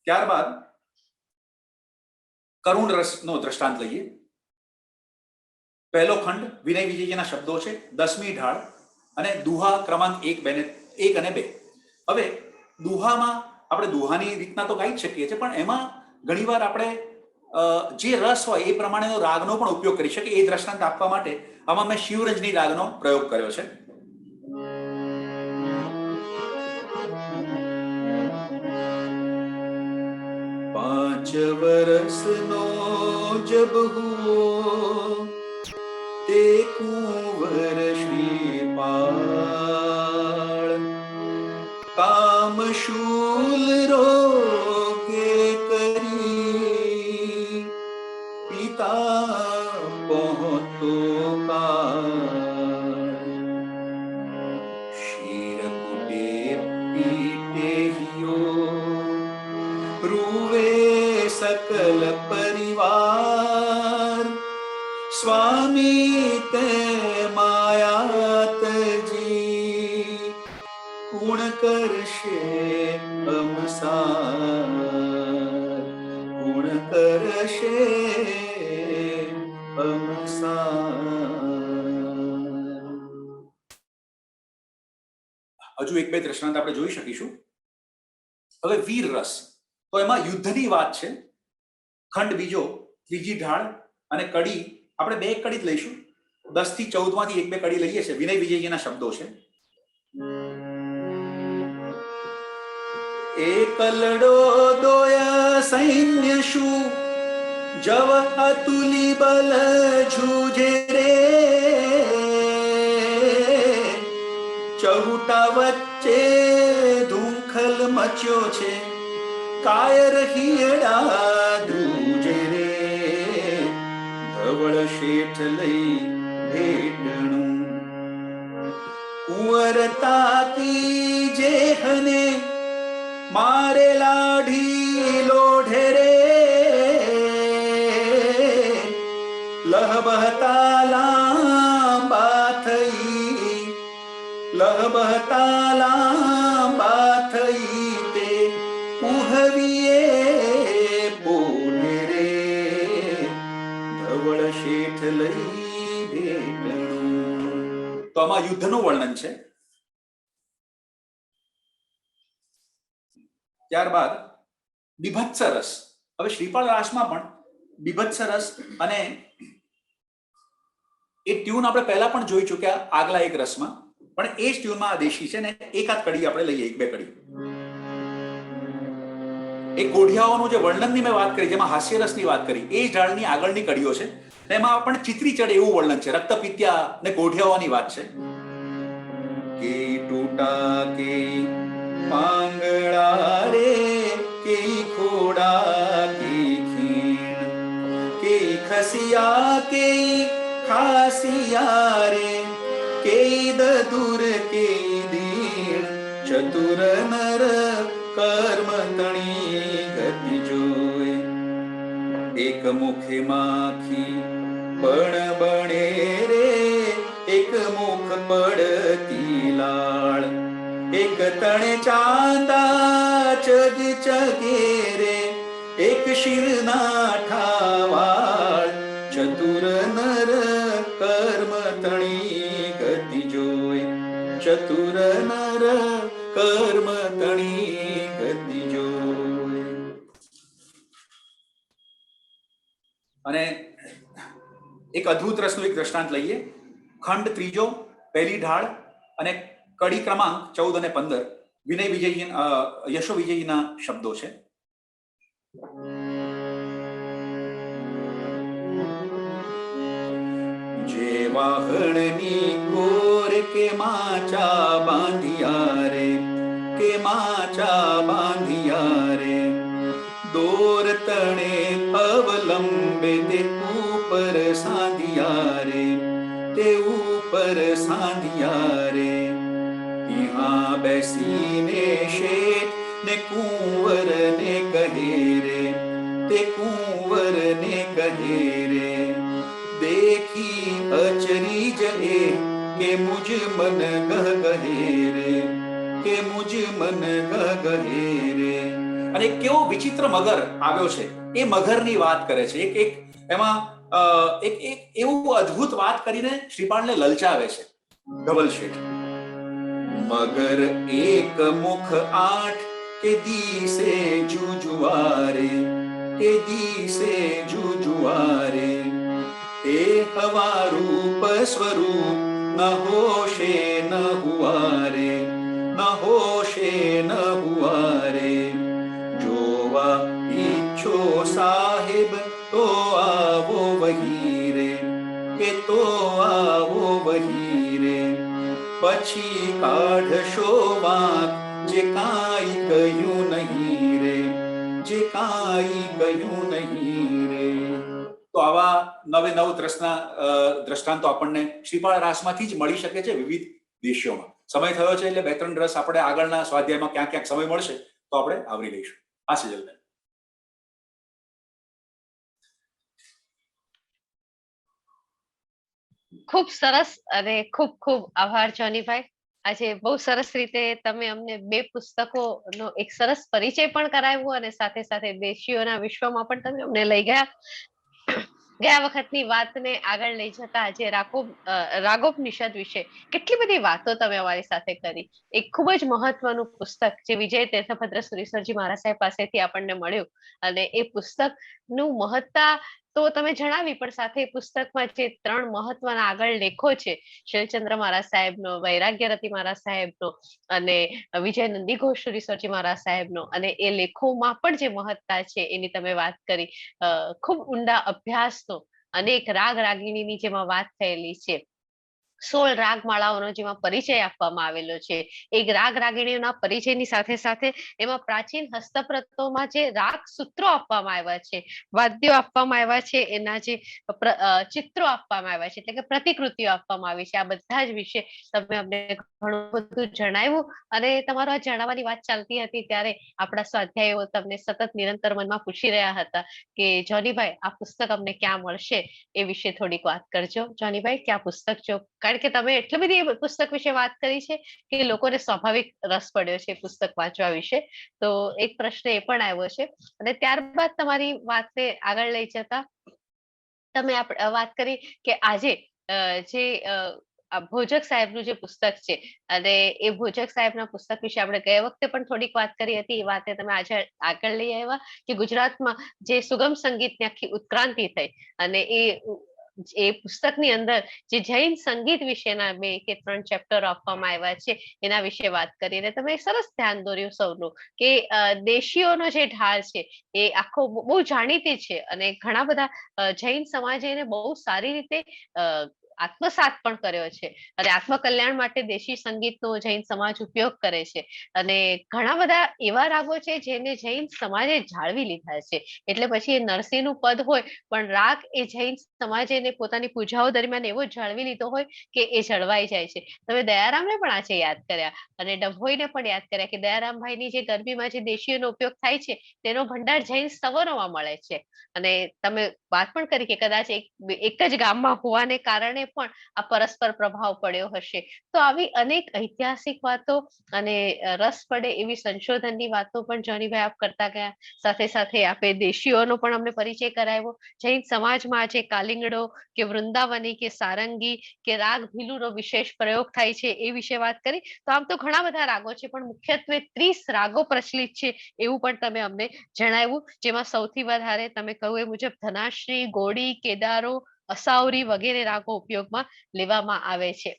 ત્યારબાદ કરુણ રસનો દ્રષ્ટાંત લઈએ. પહેલો ખંડ વિનય વિજયજીના શબ્દો છે, 10મી ઢાળ અને દુહા ક્રમાંક 1 અને 2. હવે દુહામાં આપણે દુહાની રીતના તો ગાઈ જ શકીએ છીએ, પણ એમાં ઘણીવાર આપણે જે રસ હોય એ પ્રમાણેનો રાગનો પણ ઉપયોગ કરી શકીએ. એ દ્રષ્ટાંત આપવા માટે આમાં મેં શિવરંજની રાગનો પ્રયોગ કર્યો છે. પાંચ વર્ષનો જબ હુઓ તે કુંવર શ્રીપાળ, કામ શૂલ રોગે કરી પિતા પહોંચતો કાળ, શિરકુટે પીટે હિયો રૂવે સકલ પરિવાર, સ્વામી તે માયાતજી ગુણ કરશે અમસાર, ગુણ કરશે અમસાર. હજુ 1-2 દ્રષ્ટાંત આપણે જોઈ શકીશું. હવે વીર રસ, તો એમાં યુદ્ધની વાત છે. ખંડ બીજો, 3જી ઢાળ અને કડી, આપણે 2 કડી જ લઈશું. 10 થી 14 માંથી 1-2 કડી લઈએ છે. વિનય વિજયજીના શબ્દો છે. એકલડો દોય સૈન્ય શું જવ અતુલી બલ ઝૂઝે રે, ચહુટા વચ્ચે ધૂંખલ મચ્યો છે, કાયર હિયડા ધ્રુજે રે, ધવળ શેઠ લઈ ભેટણું કુંવર તાકી જેહને મારે લાઢી લોઢે રે, લહબહતા લાંબા થઈ, લહબહતા લાંબા થઈ તે ઉહવીએ બોલે રે, ધવળ શેઠ લઈ ભેટણું. તો આમાં યુદ્ધનું વર્ણન છે. ત્યારબાદ બીભત્સ રસ. હવે શ્રીપાળ રાસમાં પણ બીભત્સ રસ અને એ ટ્યુન આપણે પહેલા પણ જોઈ ચૂક્યા આગલા એક રસમાં, પણ એ જ ટ્યુનમાં આ દેશી છે ને એકાદ કડી આપણે લઈએ, 1-2 કડી. એ કોઢિયાઓનું જે વર્ણનની મેં વાત કરી, જેમાં હાસ્ય રસની વાત કરી, એ જ ઢાળની આગળની કડીઓ છે. એમાં પણ ચિત્રી ચડે એવું વર્ણન છે. રક્તપિત્યા ને કોઢિયાઓની વાત છે. કે ટૂટા કે પાંગડા રે, કે ખોડા કે ખીણ, કે ખસિયા કે ખાસિયા રે, કે દદુર કે દીણ, ચતુર નર કર્મ તણી ગતિ જોય, એક મુખે માખી પણ બણે રે, એક મુખ પડતી લાળ, એક તણે ચાંદા ચગ ચગે રે, એક શિરના ઠાવાળ, ચતુર નર કર્મ તણી ગતિ જોય, ચતુર નર કર્મ તણી ગતિ જોય. અને એક અદ્ભુત રસનું એક દ્રષ્ટાંત લઈએ. ખંડ ત્રીજો, પહેલી ઢાળ અને કડી ક્રમાંક 14 અને 15. વિનય વિજયજી યશો વિજયજીના શબ્દો છે. જે વાહણની કોર કે માચા બાંધિયા રે, કે માચા બાંધિયા રે, દોર તણે અવલંબે તે ઉપર સાંધિયા રે, તે ઉપર સાંધિયા રે, ત્યાં બેસીને શેઠ ને કુંવરને કહે રે, તે કુંવરને કહે રે, દેખી અચરીજ એ કે મુજ મન ગહે રે, કે મુજ મન ગહે રે. અને કેવો વિચિત્ર મગર આવ્યો છે, એ મગરની વાત કરે છે. એક એક એમાં એક એક એવું અદ્ભુત વાત કરીને શ્રીપાળને લલચાવે છે ધવલ શેઠ. મગર એક મુખ આઠ કે દીસે જુજુવારે, કે દીસે જુજુવારે, તે હવા રૂપ સ્વરૂપ ન હોશે ન હુવારે, ન હોશે ન હુવારે. જોવા ઈચ્છો સાહેબ તો આવો વહી રે, કે તો આવો વહી રે. પછી કાઢશો વાંક જે કાંઈ કહ્યું નહીં રે, જે કાંઈ કહ્યું નહીં રે. તો આવા નવે નવ દ્રષ્ટાંતો આપણને શ્રીપાળ રાસમાંથી જ મળી શકે છે વિવિધ દેશોમાં. સમય થયો છે એટલે બે ત્રણ રસ આપણે આગળના સ્વાધ્યાયમાં ક્યાંક ક્યાંક સમય મળશે તો આપણે આવરી લઈશું. હા સિજલબેન. ખૂબ સરસ અને ખૂબ ખૂબ આભાર જોનીભાઈ. આજે બહુ સરસ રીતે તમે અમને બે પુસ્તકોનો એક સરસ પરિચય પણ કરાવ્યો અને સાથે સાથે દેશીઓના વિશ્વમાં પણ તમે અમને લઈ ગયા. ગયા વખતની વાતને આગળ લઈ જતા આજે રાગોપનિષદ વિશે કેટલી બધી વાતો તમે અમારી સાથે કરી. એક ખૂબ જ મહત્વનું પુસ્તક જે વિજય તીર્થભદ્ર સુરીશ્વરજી મહારાજ સાહેબ પાસેથી આપણને મળ્યું અને એ પુસ્તકનું મહત્તા તો તમે જણાવી, પણ સાથે પુસ્તકમાં જે ત્રણ મહત્વના આગળ લેખો છે, શૈલચંદ્ર મહારાજ સાહેબનો, વૈરાગ્યરતી મહારાજ સાહેબનો અને વિજય નંદી ઘોષ સુરીશ્વરજી મહારાજ સાહેબનો, અને એ લેખોમાં પણ જે મહત્તા છે એની તમે વાત કરી. ખૂબ ઊંડા અભ્યાસનો અનેક રાગ રાગિણીની જેમાં વાત થયેલી છે, 16 રાગમાળાઓનો જેમાં પરિચય આપવામાં આવેલો છે. એક રાગ રાગિણીઓના પરિચયની સાથે સાથે એમાં પ્રાચીન હસ્તપ્રતોમાં જે રાગ સૂત્રો આપવામાં આવ્યા છે, વાદ્યો આપવામાં આવ્યા છે, એના જે ચિત્રો આપવામાં આવ્યા છે, એટલે કે પ્રતિકૃતિઓ આપવામાં આવી છે, આ બધા જ વિશે તમે અમને ઘણું બધું જણાવ્યું. અને તમારો આ જણાવવાની વાત ચાલતી હતી ત્યારે આપણા સ્વાધ્યાયો તમને સતત નિરંતર મનમાં પૂછી રહ્યા હતા કે જોનીભાઈ આ પુસ્તક અમને ક્યાં મળશે, એ વિશે થોડીક વાત કરજો. જોનીભાઈ, ક્યાં પુસ્તક જો, કારણ કે તમે એટલી બધી પુસ્તક વિશે વાત કરી છે કે લોકોને સ્વાભાવિક રસ પડ્યો છે પુસ્તક વાંચવા વિશે. તો એક પ્રશ્ન એ પણ આવ્યો છે અને ત્યારબાદ તમારી વાતને આગળ લઈ જતા તમે વાત કરી કે આજે જે ભોજક સાહેબનું જે પુસ્તક છે અને એ ભોજક સાહેબના પુસ્તક વિશે આપણે ગયા વખતે પણ થોડીક વાત કરી હતી, એ વાતે તમે આજે આગળ લઈ આવ્યા કે ગુજરાતમાં જે સુગમ સંગીતની આખી ઉત્ક્રાંતિ થઈ અને એ પુસ્તકની અંદર જે જૈન સંગીત વિશેના 2 કે 3 ચેપ્ટર આપવામાં આવ્યા છે એના વિશે વાત કરીને તમે સરસ ધ્યાન દોર્યું સૌનું કે દેશીઓનો જે ઢાળ છે એ આખો બહુ જાણીતી છે અને ઘણા બધા જૈન સમાજે એને બહુ સારી રીતે આત્મસાત પણ કર્યો છે અને આત્મકલ્યાણ માટે દેશી સંગીતનો જૈન સમાજ ઉપયોગ કરે છે અને ઘણા બધા એવા રાગો છે જેને જૈન સમાજે જાળવી લીધા છે. એટલે પછી એ નરસિંહનું પદ હોય પણ રાગ એ જૈન સમાજે એને પોતાની પૂજાઓ દરમિયાન એવો જાળવી લીધો હોય કે એ જળવાઈ જાય છે. તમે દયારામને પણ આજે યાદ કર્યા અને ડભોઈને પણ યાદ કર્યા કે દયારામભાઈની જે ગરબીમાં જે દેશીઓનો ઉપયોગ થાય છે તેનો ભંડાર જૈન સવરોમાં મળે છે અને તમે વાત પણ કરી કે કદાચ એક જ ગામમાં હોવાને કારણે પણ આ પરસ્પર પ્રભાવ પડ્યો હશે. તો આવી અનેક ઐતિહાસિક વાતો અને રસ પડે એવી સંશોધનની વાતો પણ જોનીભાઈ આપ કરતા ગયા. સાથે સાથે આપે દેશીઓનો પણ અમને પરિચય કરાવ્યો. જૈન સમાજમાં આજે કાલિંગડો કે વૃંદાવની કે સારંગી કે રાગ ભીલુનો વિશેષ પ્રયોગ થાય છે એ વિશે વાત કરી. તો આમ તો ઘણા બધા રાગો છે પણ મુખ્યત્વે 30 રાગો પ્રચલિત છે એવું પણ તમે અમને જણાવ્યું, જેમાં સૌથી વધારે તમે કહ્યું એ મુજબ ધનાશ્રી, ગોળી, કેદારો, અસાવરી વગેરે રાગો ઉપયોગમાં લેવામાં આવે છે.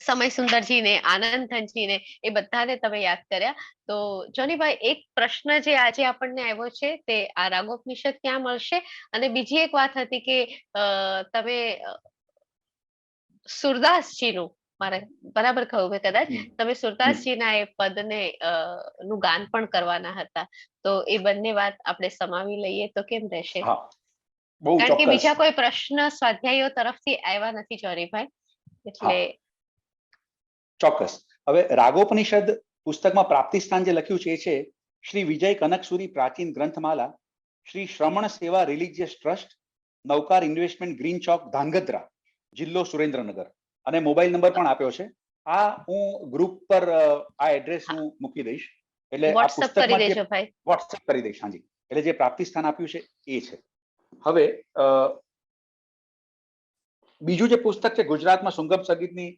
સમય સુંદરજીને, આનંદધનજીને એ બધાને તમે યાદ કર્યા. તો જોનીભાઈ, એક પ્રશ્ન જે આજે આપણને આવ્યો છે તે આ રાગોપનિષદ ક્યાં મળશે અને બીજી એક વાત હતી કે તમે સુરદાસજીનું, મારે બરાબર કહ્યું મેં કદાચ, તમે સુરદાસજીના એ પદને નું ગાન પણ કરવાના હતા. તો એ બંને વાત આપણે સમાવી લઈએ તો કેમ રહેશે? હા, બહુ કારણ કે ચોક્કસ. બીજા કોઈ પ્રશ્ન સ્વાધ્યાયીઓ તરફથી આવ્યા નથી જોનીભાઈ, એટલે ચોક્કસ. હવે રાગોપનિષદ પુસ્તકમાં પ્રાપ્તિ સ્થાન જે લખ્યું છે એ છે શ્રી વિજય કનકસુરી પ્રાચીન ગ્રંથમાલા, શ્રી શ્રમણ સેવા રિલિજિયસ ટ્રસ્ટ, નવકાર ઇન્વેસ્ટમેન્ટ ગ્રીન ચોક ધાંગધ્રા, જિલ્લો સુરેન્દ્રનગર, અને મોબાઈલ નંબર પણ આપ્યો છે. આ હું ગ્રુપ પર આ એડ્રેસ હું મૂકી દઈશ, એટલે આ વોટ્સઅપ કરી પુસ્તકમાં દેજો ભાઈ. વોટ્સઅપ કરી દઈશ. હાજી, એટલે જે પ્રાપ્તિ સ્થાન આપ્યું છે એ છે. હવે બીજું જે પુસ્તક છે ગુજરાતમાં સુંગમ સંગીતની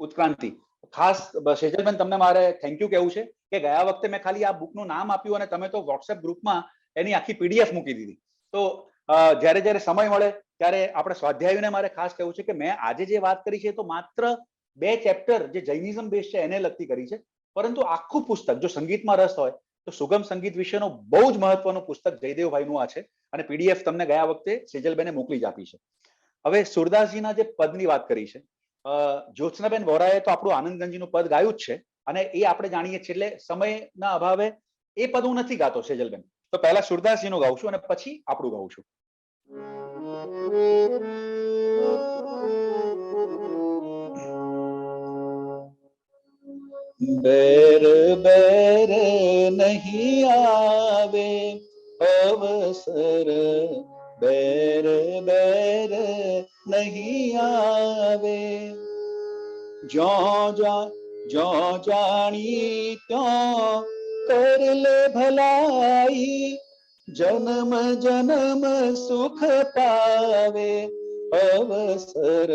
ઉત્ક્રાંતિ, ખાસ સેજલબેન તમને મારે થેન્ક યુ કહેવું છે કે ગયા વખતે મેં ખાલી આ બુકનું નામ આપ્યું અને તમે તો વોટ્સએપ ગ્રુપમાં એની આખી પીડીએફ મૂકી દીધી. તો જ્યારે જ્યારે સમય મળે ત્યારે આપણે સ્વાધ્યાયીઓને મારે ખાસ કહેવું છે કે મેં આજે જે વાત કરી છે તો માત્ર 2 ચેપ્ટર જે જૈનિઝમ બેઝ છે એને લગતી કરી છે, પરંતુ આખું પુસ્તક જો સંગીતમાં રસ હોય તો સુગમ સંગીત વિશેનું બહુ જ મહત્વનું પુસ્તક જયદેવભાઈનું આ છે, અને પીડીએફ તમને ગયા વખતે સેજલબેને મોકલી જ આપી છે. હવે સુરદાસજીના જે પદની વાત કરી છે, જ્યોત્સનાબેન વોરાએ તો આપણું આનંદગંજીનું પદ ગાયું જ છે, અને એ આપણે જાણીએ છીએ, એટલે સમયના અભાવે એ પદ હું નથી ગાતો સેજલબેન. તો પહેલા સુરદાસજીનું ગાઉં છું અને પછી આપણું ગાઉં છું. બેર બેર નહીં આવે અવસર, બેર બેર નહીં આવે, જો જાણી ત્યો કર લે ભલાઈ, જન્મ જન્મ સુખ પાવે અવસર,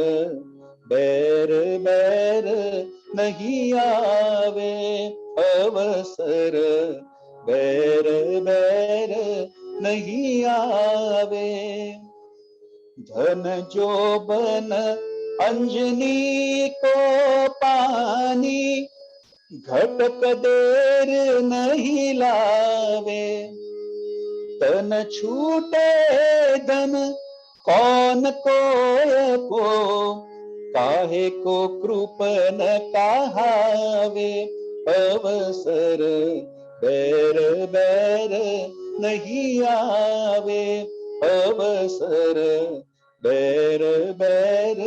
બેર બેર નહીં આવે અવસર, બેર બેર નહીં આવે, ધન જોબન અંજની को पानी, घटक देर नहीं लावे, तन छूटे धन कौन को काहे को कृपन कहावे अवसर, बैर बैर नहीं आवे अवसर, बैर बैर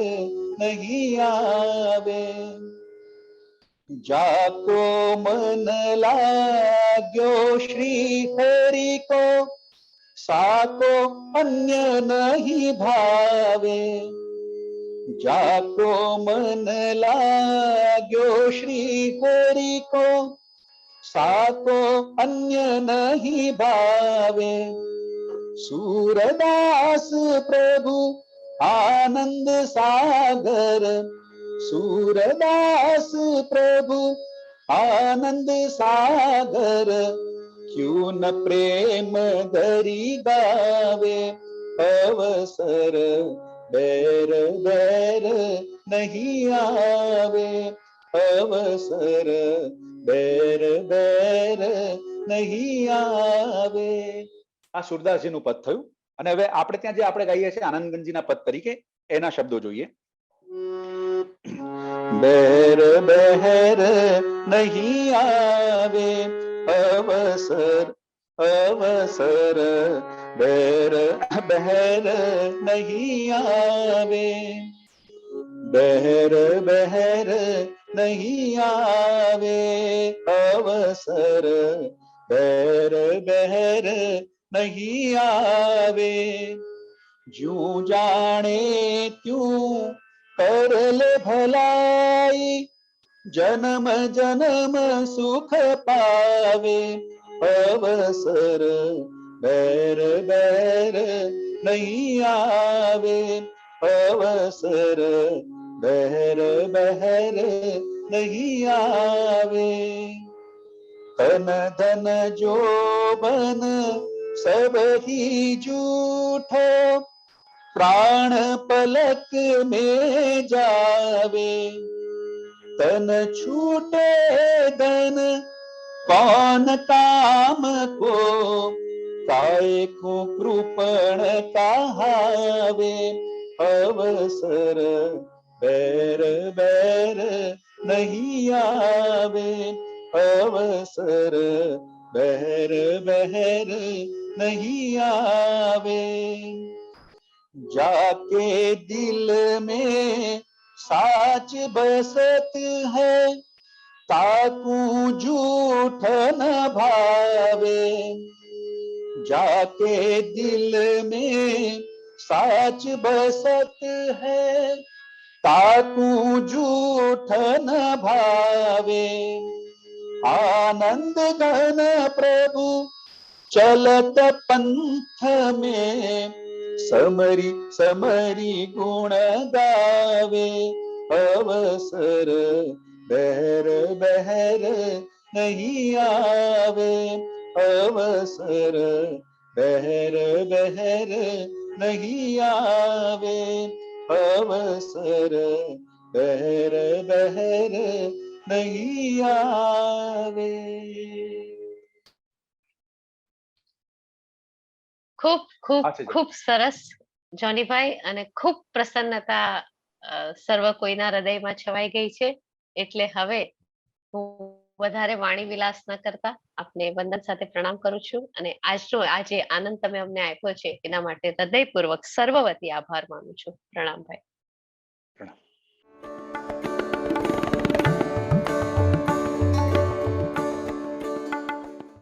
नहीं आवे, जाको मन लाग्यो श्री हरि को साको अन्य नहीं भावे, जाको मन लाग्यो श्री हरि को साको अन्य नहीं भावे, सूरदास प्रभु आनंद सागर, सूरदास प्रभु आनंद सागर, क्यों न प्रेम धरी गावे अवसर, बैर बैर नहीं आवे अवसर, बैर बैर नहीं आवे. આ સુરદાસજીનું પદ થયું, અને હવે આપણે ત્યાં જે આપણે ગાઈએ છીએ આનંદગંજીના પદ તરીકે એના શબ્દો જોઈએ. બેર બહેર નહીં આવે અવસર, અવસર, બેર બહેર નહીં આવે, બેર બહેર નહીં આવે અવસર, બેર બહેર नहीं आवे, जूं जाने त्यों कर ले भलाई, जन्म जन्म सुख पावे अवसर, बैर बैर नहीं आवे अवसर, बैर बैर नहीं आवे, तन धन जोबन सब ही झूठो, प्राण पलक में जावे, तन छूटे धन कौन काम को, काय को कृपण कहावे अवसर, बैर बैर नहीं आवे अवसर, बहर बहर नहीं आवे, जाके दिल में साच बसत है, ताकू जू झूठ न भावे, जाके दिल में साच बसत है, ताकू झूठ न भावे। आनंद घन प्रभु चलत पंथ में, समरी समरी गुण गावे। अवसर बहर बहर नहीं आवे, अवसर बहर बहर नहीं आवे, अवसर बहर बहर नहीं आवे। ખૂબ ખૂબ આશીષ. ખૂબ સરસ જોનીભાઈ, અને ખૂબ પ્રસન્નતા સર્વ કોઈના હૃદયમાં છવાઈ ગઈ છે. એટલે હવે હું વધારે વાણી વિલાસ ન કરતા આપને વંદન સાથે પ્રણામ કરું છું, અને આજનો આ જે આનંદ તમે અમને આપ્યો છે એના માટે હૃદયપૂર્વક સર્વવતી આભાર માનું છું. પ્રણામ ભાઈ. પ્રણામ.